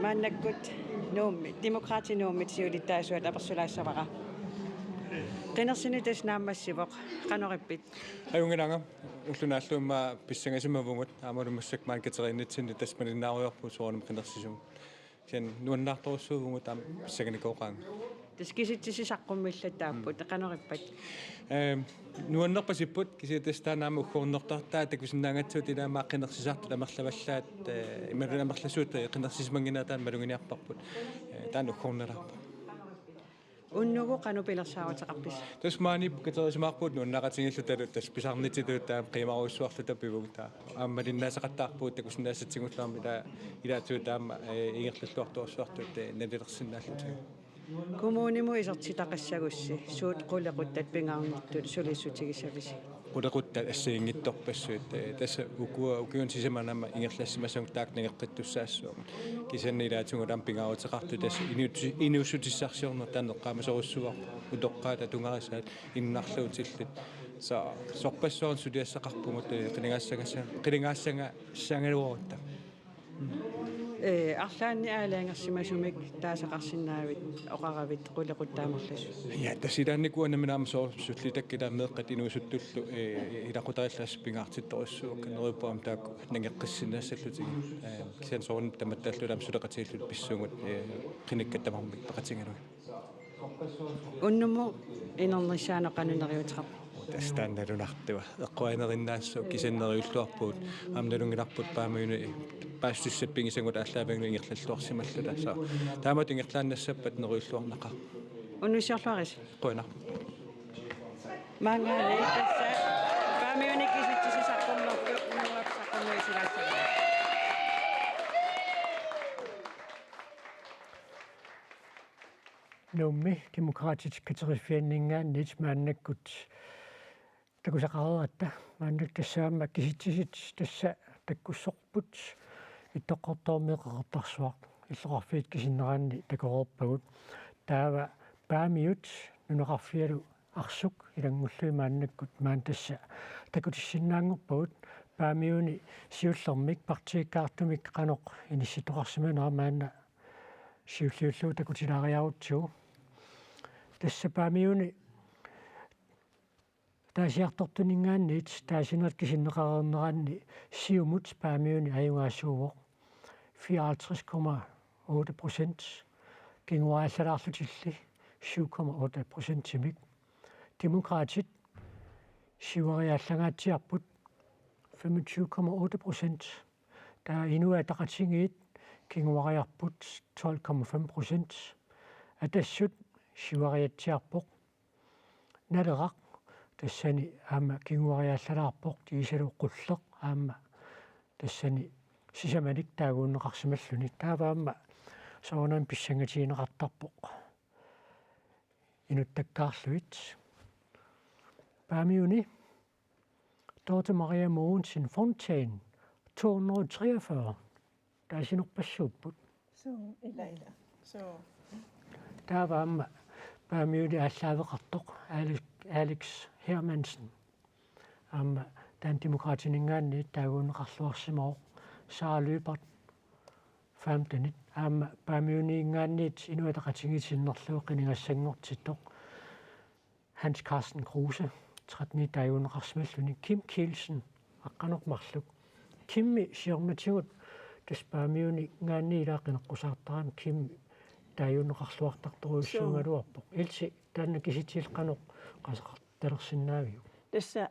маннаккут нууми демократи нууми сиулиттаасуат аперсулаассавара qinеrsini tasnaammassivоq qanoripпит аюнгинага уллунааллуумма писсангасимавугут аамалумассак маанкатерииннитсинни тасмалинааруйорпу суунам qinеrsisum сен нуаннаарторуссуугунгут аама писсаганикооqaanga таскиситсисаққуммиллатааппут qanorippat нуаннерпасиппут киситастаанаама уггорнертартаа такусиннаангатсуут илаамаа qinеrsisartut амерлаваллаат ималун амерласуут qinеrsisмангинаатаан малугиниарпарпут таан уггорнерарпа уннугу канупилерсааруутеқарпис тасмаани катерисимаарпут нуаннақатингиллуталу тас писарнититут таам қимаруйссуарлута пивугта ааммалиннаасақаттаарпут такусиннаассатсигуллаарми илаатсуу таама ингерллуартуарсуартут налилерсиннааллутиг коммуниму исертитақассагусси суут қулеқуттат пингаарниттут сулиссутигисависи qulaquttat assiingittorpassuut tassa ukun sisamanama ingerlassimasung taaknagеққиттуссаассуум кисаннилаатугу лампингаарутеқарту тасса инуусутиссарсиорнер таанеққамасоруссуар утоққаата тунгарисаат иннарлуутиллут са сорпассуарн сулиассақарпугут қилингаассага сангалуорутта арлаанни аалаангерсимасумик таасақарсинаавит оқаравит қулеқуттаамерласу я тасилаанникуанаминаама соорсуллитаккила меэққат инуусуттуллу илақутариллаас пингаартитторуссуук неруппаам таакку нагеққиссинаассаллутиг кисан соорн таматтааллулаам сулеқатииллут писсуугут қиниккаттамармик пақатингалуи уннуму инернissaanoqanuneриутеқар тастанналунартуа эққуанериннаассуу кисаннериуллуарпуут аамналунгиларпут паамаюни паастуссаппингисангут ааллаавагну ингерллуарсималлута саа таамат ингерлааннассаппат нериуллуарнақа уннусиорлуарис қуана Mangale tässä päämioni kisitsi sakonnokko nuot sakonnoisilaisella. Nummi demokratisk kategorifierinningaannit maannakkut takusaqaraata maannak tassaamma kisitsisit tassa takkussorput ittoqortoormeeqertarsuaq иллоqarfiit kisinneranni takororpagut taava paamiut nuneqarfialu arsuk ilangullui maannakkut maan tassa takutissinnaangorpagut paamiuni siullermik partiikkaartumik qanoq inissitoqarsimanera maanna siulliullu takutilariarutsugu tässä paamiuni taasiartortuningaannit taasinerat kisinneqareerneranni siumut paamiuni ajungaassuuvoq 54,8% kinguaallalaarlutilli 7,8% timik demokraatit siuariaallangaatsiarput 25,8% taa inuataqatingiit kinguariarput 12,5% atassut siuariatsiarpoq naleraq tassani aama kinguariaallalaarpoq tiisalu qulleq aama tassani sisamanik taaguunneqarsimalluni taavaamma soornaan pissangatiineqartarpoq inuttakkaarluit paamiuni Dorte Maria Mogensen Fontaine 243 taasinorpassuupput So ila. So taavaamma paamiuni aalлaaveqartoq Alex Hermansen aama taan demokraatiningaanni taaguunneqarluarsimao Sara Løbert 15 aama paamiuniingaanniit inuataqatingitinnerluu qiningassangortittoq Hans Carsten Kruse 13 taaguunneqarsimalluni Kim Kielsen aqqanormarluk Kimmi siormatigut tas paamiuni ngaanni ilaaqqineqqusartarami Kimmi taaguunneqarluartartoruissuungaluarpoq ilsi taanna kisitiilqanoq qasaqartalersinnaaviu tässä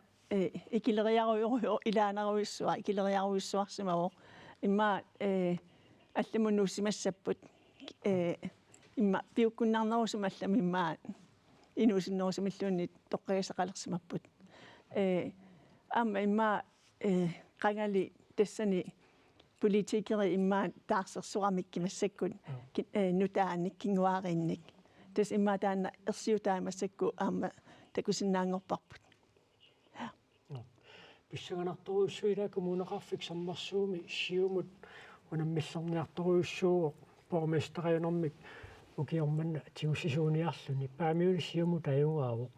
ikileriaruiru ilaaneruissua ikileriaruissuarsimavo imma алламуннууссимассаппут имма пиуккуннарнерусималлами имма инуусиннерусимиллуунни тоққиасақалерсимаппут аама имма қангали тассани политикери имма таарсерсурамиккимассаккут нутааник кингуааринник тас имма таана ерсиутаамассакку аама такусиннаангорпарпут писсаганарторуйссуила коммунеқарфик саммарсууми сиумут унаммиллерниарторуйссуу порместериунэрмик укиорманна тигуссисууниарлуни паамиуни сиумут аюнгаавоқ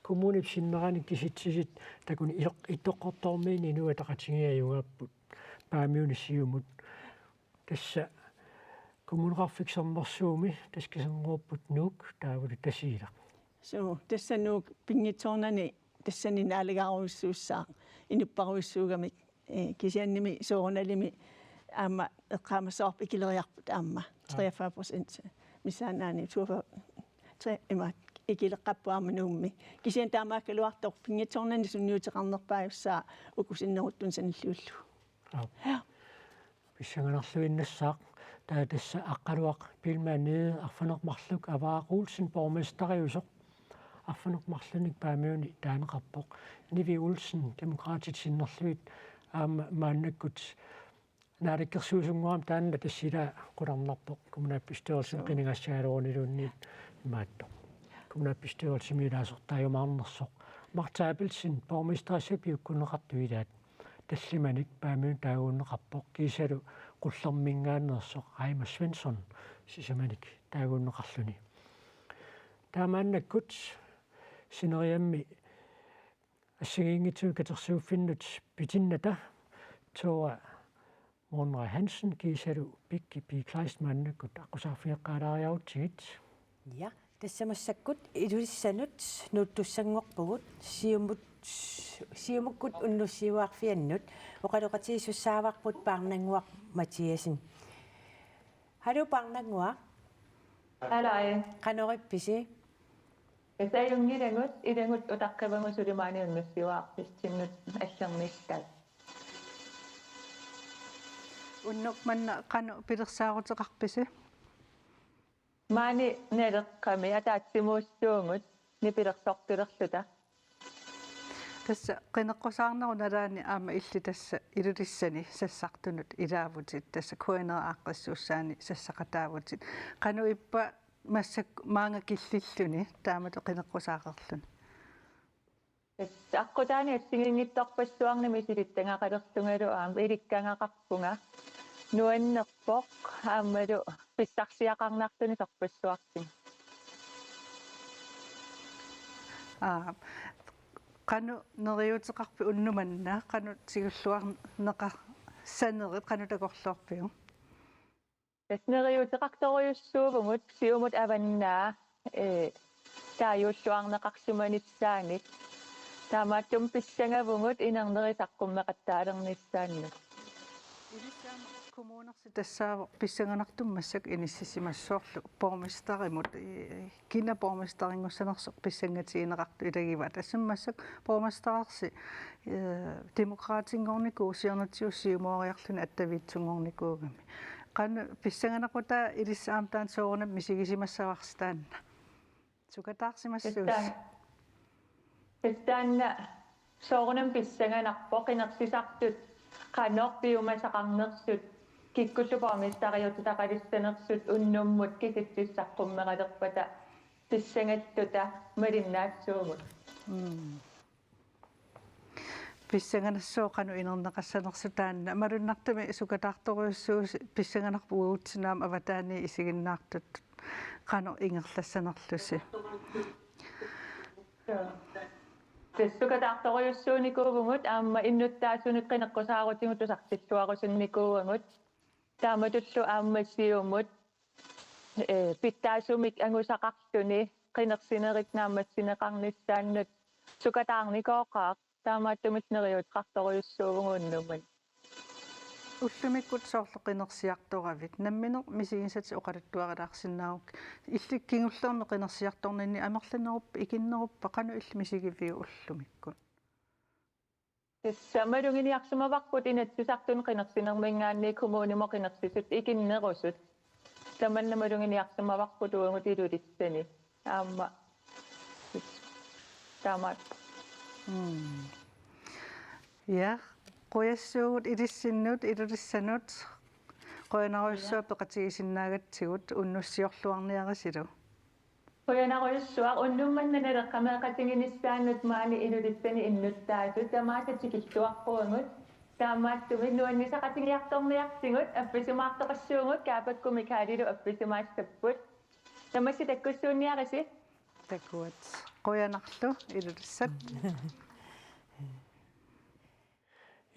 коммунип синнераник киситсисит такуни итоққортормиини нуатақатигиаюнгаппут паамиуни сиумут тасса коммунеқарфик саммарсууми таскисангууппут нук таавали тасиила so tässä nuuk pingitsoornani тассани наалигаруиссууссаа инуппаруиссуугамик кисианними соорналими аама эққаамассаарп икилериарпут аама 43% мисаанаани 2 има икилеққаппуарма нуумми кисиан таамааккалуартор пингитсоорнани сунниутеқарнерпааюссаа укусиннеруттун саниллууллу писсаганарлуиннассаақ таа тасса аққалуақ пилмаании арфанермарлук аваа Олсен боргместериусоқ арфанермарлуник паамиуни таанеқарпоқ Nivi Olsen demokraatit sinnerluit aama maannakkut naalikkersuusunguam taanna tassila qularnarpoq kommunaappistuorsin qiningassaaluorniluunniit imaattoq kommunaappistuorsimiilaasortaajumaarnersoq Marta Abelsen borgmesterassapiukkunneqartuilaat таллиманик паамиун таагууннеқарпоқ кисалу qullermingaannersoq Aima Svensson сисаманик таагууннеқарлуни таамааннаккут синериамми ассигингитсуу катерсууффиннут питинната тоа Monra Hansen кисалу пикки пиклайстмааннаккут аққусаарфиэққалаариарутсигит Ja, тассамассаккут илулиссанут нууттуссангорпугут сиумуккут уннуссиуарфианнут оқалоқатииссуссааварпут паарнангуақ Матиасин Hallo паарнангуақ Алай канорипписи Эсайунгирэнгут илэнгут утаққавангусулимааниуннуссиуаарпистиннут аллернискат уннук манна қану пилерсаарутеқарписи маани нелеққами атаатсимууссуунгут нипилерсортулерлута tässä qinneqqusаарnerunalaani aama illi tassa ilulissani sassartunut ilaavutit tassa kuineraaqissuussaani sassaqataavutit qanu ippa massak maanga killilluni taamatu qinneqqusaaqerlun аққутаани ассигингиттарпассуарнами силиттангақалертунгалу аама иликкангақарпунга нуаннерпоқ аамалу писсарсиақарнартуни сарпассуартин qanu neriuteqarpi unnumanna qanu sigulluarneqa sanerit qanu takorluarpiu таснериутеқарторюссуувгут сиумут аваннаа тааюуллуарнеқарсуманissaanit таамааттум писсангавугут инернерисаққуммеқаттаалерниссааннут kommunersi tassaavo pissanganartummassak inississimassuarlu borgmesterimut kina borgmesterinngussanersoq pissangatiineqartu ilagiva tassammassak borgmesterarsi demokraatingorniku siernatiussiumuoriarluni attaviitsungornikuugami qanu pissanganaqquta ilissaam taan soorna misigisimassavaarstaanna sukataarsimassuus тастанна соорнам писсанганарпоқ инерсисартут qanорпиумасақарнерсут киккуллупаамистариутутақалиссанерсут уннуммут киситсиссаққуммеқалерпата писсангаттута малиннаассуугут писсанганассоо qanu инернеқассанерсутаанна малуннартами сукатаарторуйуссуус писсанганарпу уутсинаам аватаани исигиннаартут qanu ингерлассанерлуси тэссукатаарторуйуссууникуугугут аама иннуттаасунут qinеққусаарутигут тусартиллуарусунникуугут тааматуллу аамассиумут питтаасумик ангусақартуни qinерсинерит наамассинеқарниссааннут сукатаарникооқаа таамааттумит нериут qarторуйуссуугууннуман уллумиккут соорлеқинерсиарторавит намминеқ мисигинсати оқалаттуаралаарсиннаарук илликкингуллерне қинерсиарторнинни амерланеруппа икиннеруппа қану илли мисигивиу уллумиккут самалугиниарсумаварпут инатсисартун qinерсинермингаанни коммуунимо qinерсисут икиннерусут таманнамалугиниарсумаварпут уангутилулиссани аама тамат я qoyassuugut ilissinnuut ilulissannut qoyanaruissuа peqatigisиннаагатсигут уннуссиорлуарниарисилу qoyanaruissuaq unnummannalerqameqatiginissaannut maani ilulissani innuttaasut tamaasatsikilluarpuangut taamaattumi nuannisaqatigiartorniarsingut appisumaartoqassuungut kaapakkumik haalilu appisumaassapput tamassi takkussuunniarisi takkuat qoyanarlu ilulissat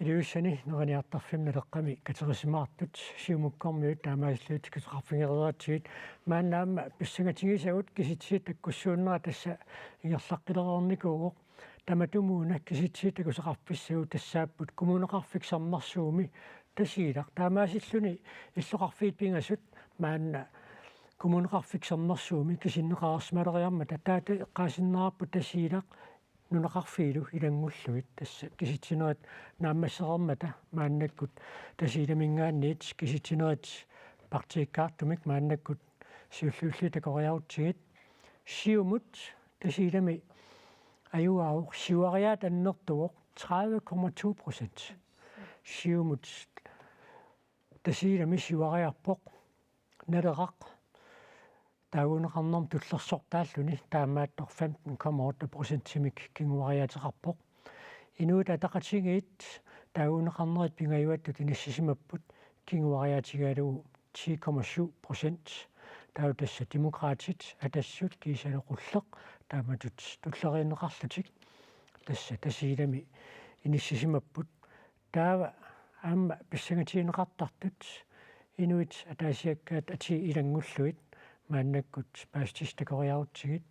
илуиссани нерниартарфимна леққами катерисимаартут сиумуккормиут таамааллуут кисеқарфингераатсигит мааннаама писсангатигисагут киситсиит таккуссууннера тасса ингерлаққилерерникуугоқ таматумууна киситсиит такусеқарфиссагут тассааппут коммунеқарфиксарнарсууми тасиилақ таамаасиллуни иллоқарфиит пингасут маанна коммунеқарфиксарнарсууми кисиннеқарсмалериарма татаата қаасиннераппут тасиилақ нунақарфиилу илангуллуит тасса киситсинерат нааммассеқармата мааннаккут тасииламингаанниит киситсинерат партииккаартумик мааннаккут сиуллуулли такориарутсигит сиумут тасиилами аюаау сиуариаат аннертуоқ 30,2%. Сиумут тасиилами сиуариарпоқ налеқақ таагунеқарнерм туллерсортааллуни таамааттор 15,8% кингуариатеқарпоқ инуут атақатигиит таагунеқарнерит пингаюаттут инассисимаппут кингуариатигаалугу 10,7% таутасса демократит атассут кисалеқуллеқ тааматут туллериинеқарлутик тасса тасиилами инассисимаппут таава аама писсангатиинеқартартут инуит атаасиаккаат ати илангуллуит мааннаккут паастистакориарутсигит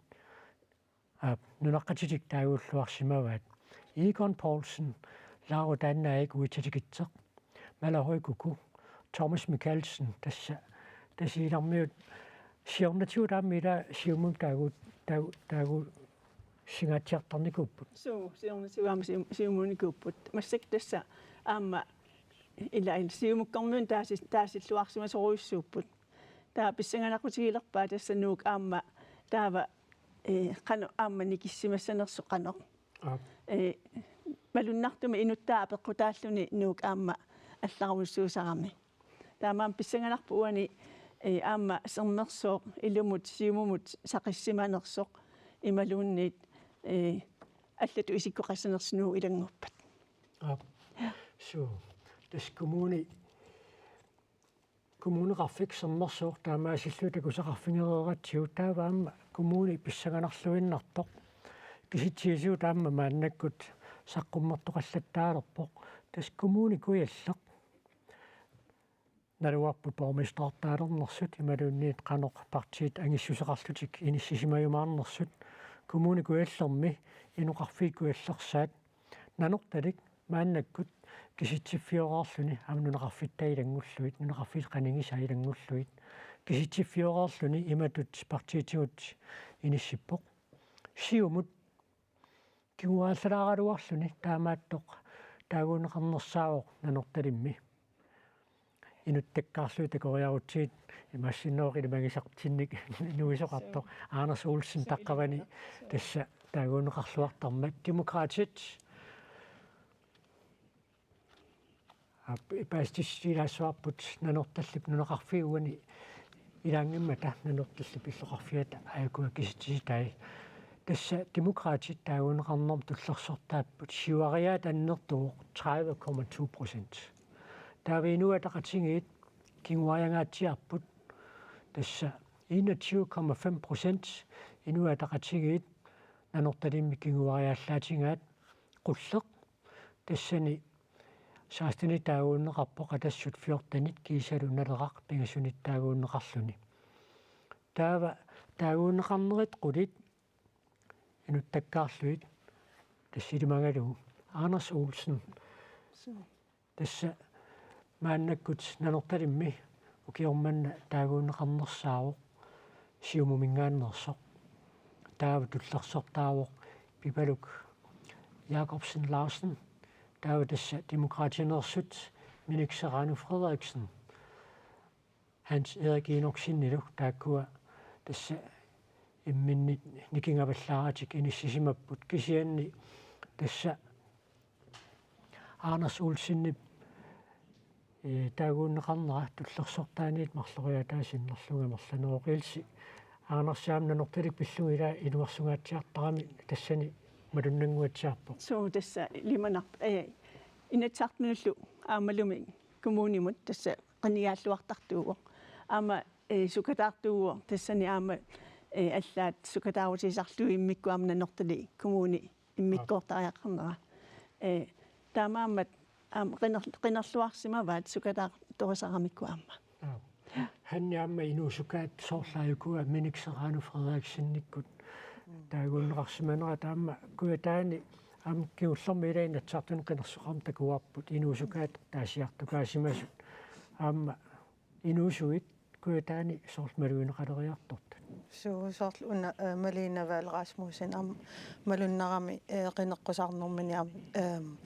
нунаққатитик таагууллуарсимаваат Egon Poulsen лаару тааннаик уитатикитсеқ малахойкуку Thomas Michelsen тасса тасиилармиут сиорнатиулааммила сиумум таагу сингатсиартарникуппут сиорнатиуаама сиумуникуппут массак тасса аама илаил сиумуккормуун таасиллуарсима соруйуссууппут таа писсанганақутигилерпаа тассануук аама таава қану аама никиссимассанерсо қано малуннартуми инуттаа пеққутааллуни нуук аама алларуссуусарами таамаан писсангаларпу уани аама сермерсоо илумут сиумумут сақиссиманерсоқ ималуунниит аллату исиккоқассанерсинуу илангуппат so das kommuneqarfik sermersuur taamaasillute kusaqarfingereeratsiu taavaamma kommuni pissanganarluinnartoq kisitiisiu taamma maannakkut saqqummertoqallattaalerpoq tas kommuni kujalleq naluarput borgmestertaalernersut imaluunniit qanoq partiit angissuseqarlutik inissisimayumaarnersut kommuni kujallermi inuqarfiik kujallersaat nanortalik maannakkut kisitsiffiorаарluni amnunaqarfittailanngulluit nunaqarfit qaningisailanngulluit kisitsiffiorаарluni imatut partiitigut inissippoq siumut kiguaallaraaruarluni taamaattoq taaguuneqarnersaavoq nanortalimmi inuttakkaarlui takoriarutiit imassinooqilimagisartinnik nuisoqartoq Anders Olsen taqqavani tassa taaguuneqarluartarmat demokraatit ипаастиссилаассуарпут нанорталлип нунеқарфиуани илаангиммата нанорталлип иллоқарфиата аякуа киситиситай тасса демократит таагунеқарнерм туллерсортааппут сиуариаат аннертуоқ 30,2%. таавинуа тақатингиит кингуаянгаатсиарпут тасса 21,5% инуа тақатингиит нанорталимми кингуариааллаатингаат қуллеқ тассани saastini taaguunneqarpoq atassut 14 kiisalu naleqaq pingasunit taaguunneqarluni taava taaguunneqarnerit qulit inuttakkaarluit tassilimangalugu Anders Olsen tassa maannakkut nanortalimmi ukiormanna taaguunneqarnersaavuq siumumingaannersoq taava tullersortaavoq pipaluk Jacobsen Larsen taava tassa demokraatianersut Minik Frederiksen Hans Erik Enoksiniluk taakkua tassa imminnit nikingavallaaratik inissisimapput kisianni tassa Anders Olsenni taaguunneqarnera tullersortaaniit marloriataasinnerlunga merlaneroqilsi Andersaamnanortalik pillungila inuarsungaatiartarami tassani малуннангуатсиарпо соо тасса лиманар инатсартнуллу аамалуми коммунимут тасса qaniaalluartartuuq аама сукатаартууо тассани аама аллаат сукатаарутисарлу иммиккуама нанортали коммуни иммиккоортариаққарнера таамаамат аама qinерlуарсимаваат сукатаар торисарамиккуаама ханниаама инуусукаат соорлааюкуа Minik Frederiksenниккут таагуунеқарсиманера таама куятаани ам киуллэрмилаинатсартун қинерсоқарм такуарпут инуусукаат таасиартукаасимасут аама инуусуит куятаани соорлмалуинеқалериарторт суусоорлу уна Малина Вал Расмусен ам малуннерами қинеққусаарнэрмини ам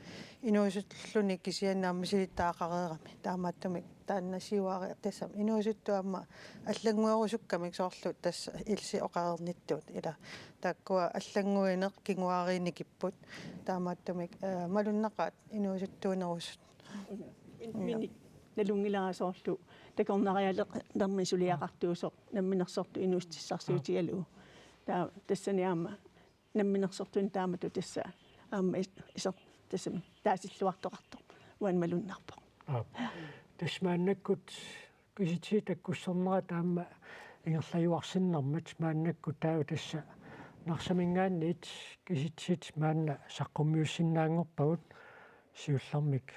инуусутллуни кисианнаама силиттаақареерами таамааттумик тааннасиуари тассам инуусуттуамма аллангуерусуккамик соорлу тасса илси оқаерниттуут ила тааккуа аллангуинеқ кингуариникиппут таамааттумик малуннеқаат инуусуттуунерусут мини налунгиларасоорлу такорнариалеқ нермисулиақартуусоқ намминерсорту инуустиссарсуутигалуу таа тассаниаама намминерсортун таамату тасса аама исер тассам таасиллуартоқарто уан малуннарпо тасмааннаккут кисити таккуссернера таама ингерлаюарсиннэрмат мааннаккут таава тасса нарсамингаанниит киситсит маанна саққуммиуссиннаангорпагут сиуллэрмик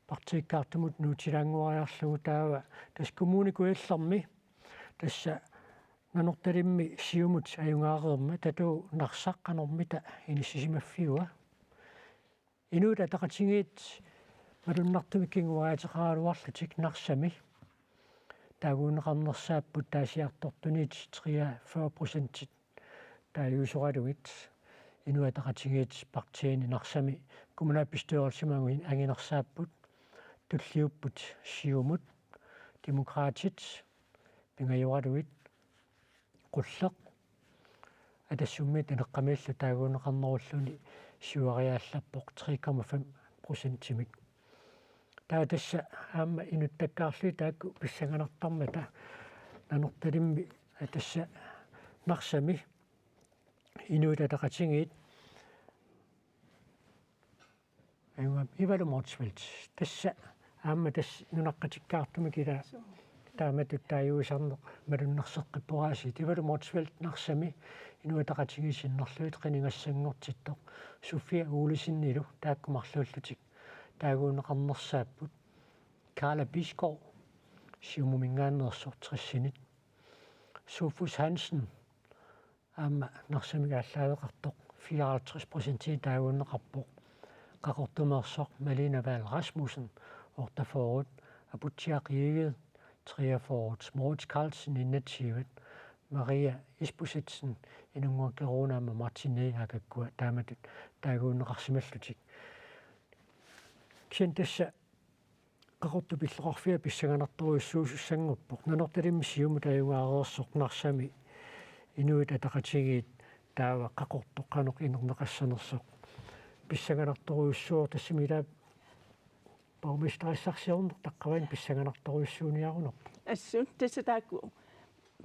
партиккаартумут нуутилаангуариарлугу таава тас коммуникуяллэрми тасса нанорталимми сиумут аюнгаареерма тату нарсаққанормита иниссисимаффиуа инуут атақатингиит малуннартуми кингуаатеқаралуарлутик нарсами таагуунеқарнерсааппут таасиартортунит 43% тааюусоралугит инуатақатингиит партиини нарсами коммунааппистуорсимагуин ангинерсааппут туллиуппут сиумут демократит пингаюралугит qulleq атассуммит анеққамиаллу таагуунеқарнеруллуни сиуариааллаппоқ 3,5%-имик таа тасса аама инуттаккаарли таакку писсанганартармата нанорталимми тасса нарсами инуитатақатингиит аюа ивалу морсвилт тасса аама тас нунаққатиккаартуми кила тааматут тааюусарнеқ малуннерсеққиппораасит ивалу морсвилт нарсами инуитақатингисиннерлуит қинигассангортиттоқ суфия уулисиннилу тааккумарлууллутик таагуунеқарнерсааппут Карла Бискov сиумумингааннерсор 60-синит Sofus Hansen аама нарсамигааллаавеқартоқ 54% таагуунеқарпоқ қақортумерсоқ Malene Wahl Rasmussen ортафорут апутсиақиигет 43 Moritz Carlsen иннатсииват Maria Isbusitsen инунгуа керунаама Мартине акаккуа тааматут таагуунеқарсималлутик кентасса qaqortu pillaqarfia pissaganartoruissuusussanguppoq nanortalimmissiumu tajuнгааreersoq narsami inuit ataqatigiit taava qaqortoqqanuq inerneqassanersoq pissaganartoruissuor tassimila borgmesterissarsiorneq taqqavan pissaganartoruissuuniarunerp ассун тассатаакку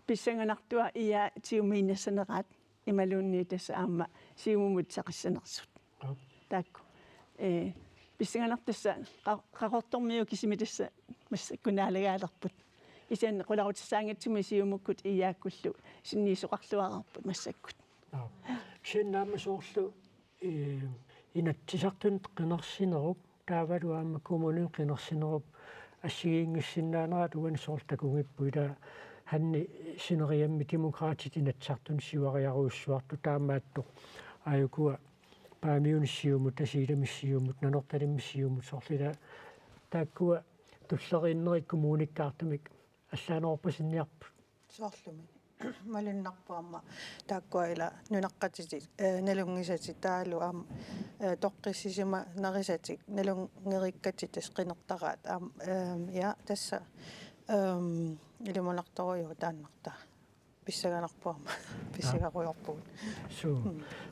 писсанганартуа ия тиумииннассанераат ималуунни тасса аама сиумумут сақиссанерсут таакку писсанганартасса qaqortormiu кисимитасса массаккунаалагаалерпут исиан qularutissaangitsumi siumukkut iyaakkullu sinniisoqarluararput массаккут ксиннаама соорлу инатсисартун qinерсинеруп таавалу аама коммунин qinерсинеруп ассигиингиссиннаанерат уган соорлтакунгиппу ила ханни синериамми демократит инатсартун сивариаруйссуарту таамааттоқ аюкуа паамиунissиумут тасииламиссиумут нанорталиммиссиумут соорлила тааккуа туллериннерик коммуниккаартамик аллаанерпасинниарпу соорлуми малуннарпуамма тааккуа ила нунаққатити налунгисати таалу аама тоққиссисима нарисати налунгериккати тас қинертараат аама я тасса илимунарторуйу тааннарта писсаганарпуама писсагаруйорпугут суу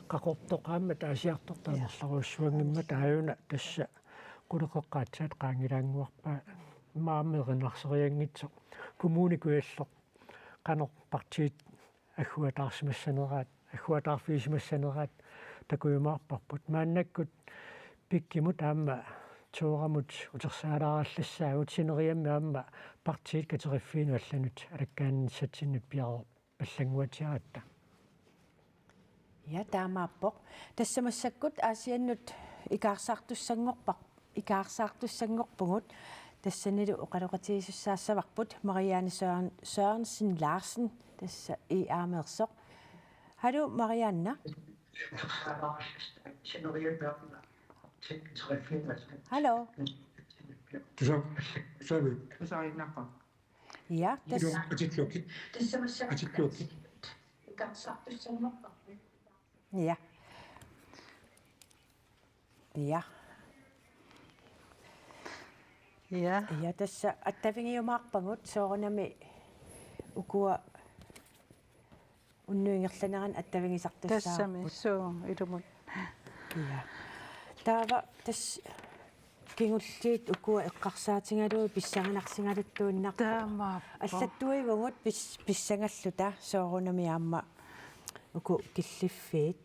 qaqortoqaamma taasiartortaanерларуссуангимма тааюна тасса qulеқеққаатсаат qaangilаангуарпаа мааммеринарсериангитсо коммуникуяллоқ qanor partiit аггуатаарсимассанераат аггуатаарфиисимассанераат такуйумаарпарпут мааннаккут пиккимут аама тоорамут утерсаалаараллассаагут синериамми аама партиит катериффиину алланут алаккааннссатсиннут пиароо паллангуатиаратта я таамааппоқ тассамассаккут аасианнут икаарсаартуссангорпугут тассанилу оқалоқатигисуссаассаварпут Марианne Sørensen Larsen тасса аамеерсоқ халу Марианна hallo ja ja ja ja ja tässä attavingиумаарпагут соорнами укуа уннуингерланеран attavинgisartassаа тассами суу илумут ja таава тас кингуллиит укуа эққарсаатингалуи писсаганарсингалуттууннар таамаа аллаттуивгут писсангаллута соорунами аама уку киллиффиит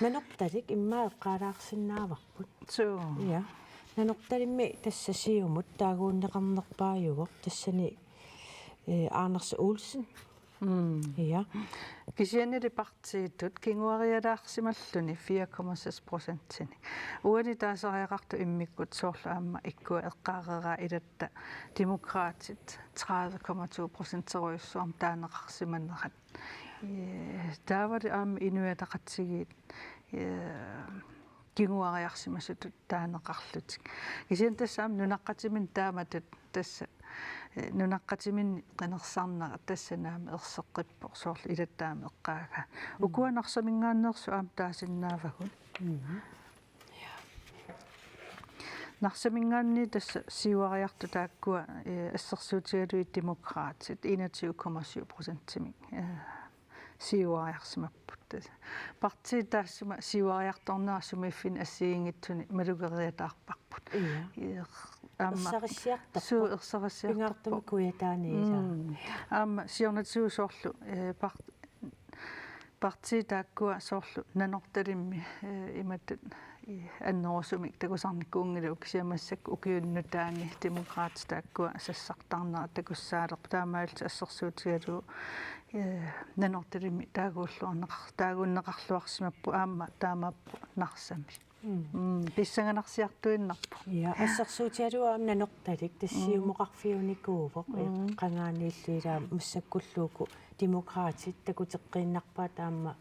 нанорталик иммаа эққалаарсинааварпут суу я нанорталимми тассасиумут таагууннеқарнерпааюгор тассани Anders Olsen ja кисианили партииттут кингуариалаарсималлуни 4,6%-ини уани таасариақарту иммиккут соорлу аама иккуа эққаарераа илатта демократит 30,2%-еруйуссуарм таанеқарсиманнерат таавали аама инуятақатсигиит кингуариарсимасутут таанеқарлутик кисиан тассаам нунаққатимин тааматут тасса нунаққатимин қинерсаарнера тассанаама ерсеққиппо соорлу илаттаама эққаага укуанарсамингааннерсу аама таасиннаавагут нарсамингаанни тасса сиуариарту тааккуа ассерсуутигалуи демократит 21,7%-ими сиуариарсимаппут парти таассума сиуариарторнерассумииффин ассигингитсуни малугериатаарпарпут Ersarissiartorpu. суу ерсариссиарторпу Пингаартуми куятаанииса. сиорнатсуу соорлу парти тааккуа соорлу нанорталимми иматтат аннерусумик такусарникуунгилу кисиамассак укиуннутаанги демокраат тааккуа сассартарнера такуссаалер таамаалт ассерсуутигалу нанорталимми таагууннеқарлуарсимаппу аама таамааппу нарсами писсанганарсиартуиннарпу я ассерсуутигалуа амна норталик тассиумоқарфиуникуувоқ қангааниллуилаа массаккуллууку демократит такутеққииннарпаа таама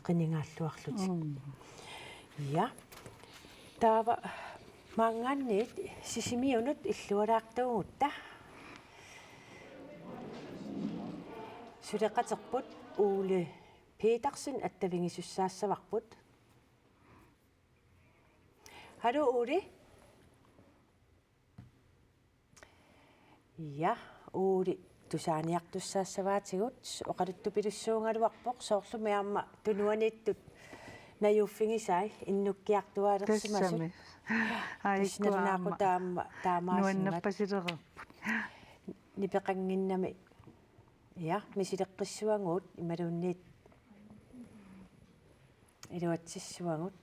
қинингааллуарлутик я таава манганнит сисимиунут иллуалаартуугутта сулеқатерпут ууле Petersen аттавингисуссаассаварпут Hallo Uli. Ja, Uli, тусааниартуссаассаваатигут оқалуттупилуссуунгалуарпоқ соорлумиарма тунуаниттут наюффигисай иннуккиартуаалерсимасут аиккуаама таамаа нуаннаппасилерерпут нипеқангиннами я мисилеққиссуангуут ималуунниит илуатсиссуангут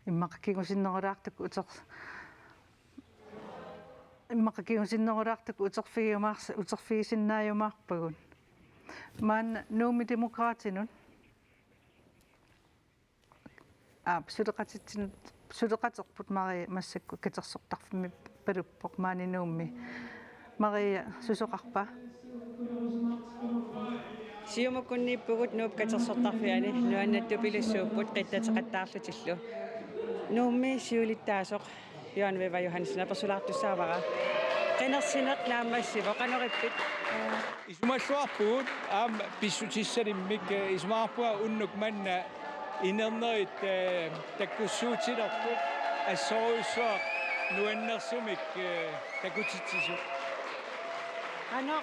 иммақкигусиннерулаартак утерфигиумаарпагун маан нууми демократинун сулеқатерпут мария массакку катерсортарфими палуппоқ маани нуумми мария сусоқарпа сиумаккуннииппугут нууп катерсортарфиани нуаннаттупилуссууппут қиттатеқаттаарлутиллу нуумми сиулиттаасоқ Johan Viva Johansen аперсулаартуссаавара qinерсинеқ нааммассиво qanориппит исумаллуарпуут аама писсутиссалиммик исумаарпуа уннук манна инернерит таккуссуутиларпут ассоруйссуа нуаннерсумик такутитсису qanor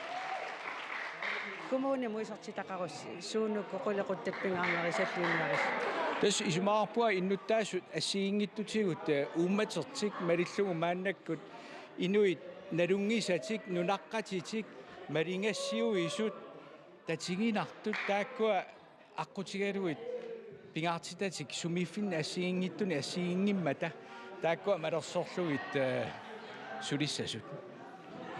kommune muisartitaqarussi suunukku qullequttapпингаарнерисаллуиннарис тас исумаарпуа иннуттаасут ассигингиттутигут уумматертик малиллугу мааннаккут инуит налунгисатик нунаққатитик малингассиуисут татигинартут тааккуа аққутигалуит пингаартитатик сумиффин ассигингиттуни ассигингиммата тааккуа малерсорлугит сулиссасут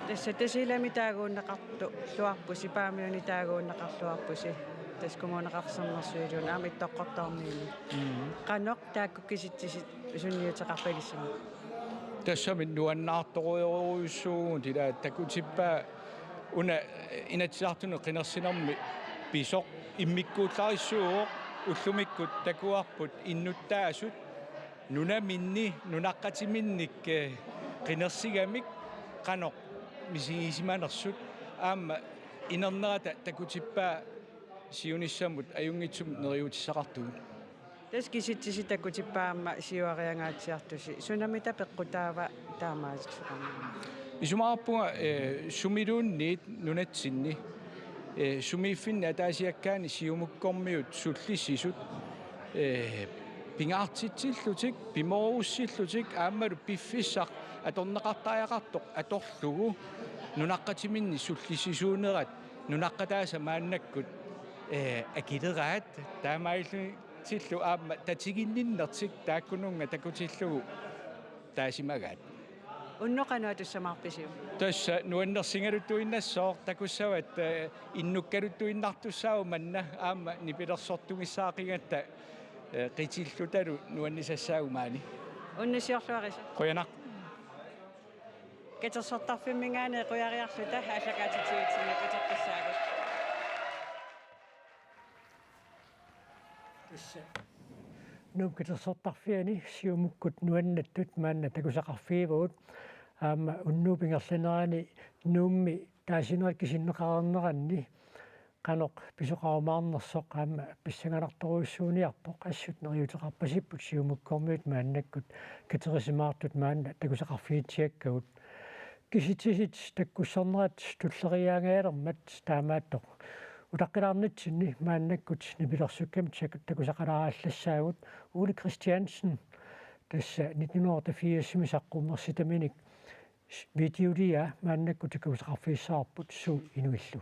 тассатасилами таагууннеқарту луарпуси паамиуни таагууннеқарлуарпуси таскумуунеқарсернерсуилуун аамиттоққортаарниуни қаноқ тааккуккиситсисит сунниутеқарпалиссама тассами нуаннаарторуйоруйуссуугун тила такутиппаа уна инатсиартуне қинерсинерми писоқ иммиккууллариссууоқ уллумиккут такуарпут иннуттаасут нунаминни нунаққатиминник қинерсигамик қаноқ мисигисиманерсут аама инернерата такутиппаа сиуниссамут аюнгитсум нериутиссақартугу таскиситсиси такутиппаама сиуариангаатсиартуси сунамита пеққутаава таамаасиксуқарна исумаарпунга сумилуунниит нунатсинни сумииффинни атаасиаккаани сиумуккормиут суллиссисут пингаартитсиллутик пимооруссиллутик ааммалу пиффиссақ аторнеқартааяқартоқ аторлугу нунаққатиминни суллиссисуунерат нунаққатааса мааннаккут акилераат таамаиллуни тиллу аама татигинниннертик тааккунунга такутиллугу таасимагаат унноқануатуссамаарписиу тасса нуаннерсингалуттуиннассоо такуссават иннуккалуттуиннартуссаау манна аама нипилерсортугиссаақигатта qitillutalu nuannissassaaumaani уннисиорлуариса qoyanaq катерсортарфиммингаане қуяриарлута ааллакаатитигитсине қутеққиссаагут тасса нуккатерсортарфиани сиумуккут нуаннаттут маанна такусақарфиивуут аама уннуупингерланерани нуумми таасинерак кисиннеқарернеранни qanoq писоқарумаарнерсоқ аама писсангаларторуйуссууниарпоқ ассут нериутеқарпасиппут сиумуккормиут мааннаккут катерисимаартут маанна такусақарфиитсиаккагут киситисит таккуссарнерат туллериаангаалермат таамааттоқ улаққилаарнитсинни мааннаккут нипилерсуккамит такусақаларааллассаагут Ули Кристиансен тасса 1984 саққуммерситаминик видеолиа мааннаккут такусақарфиссаарпут суу инуиллу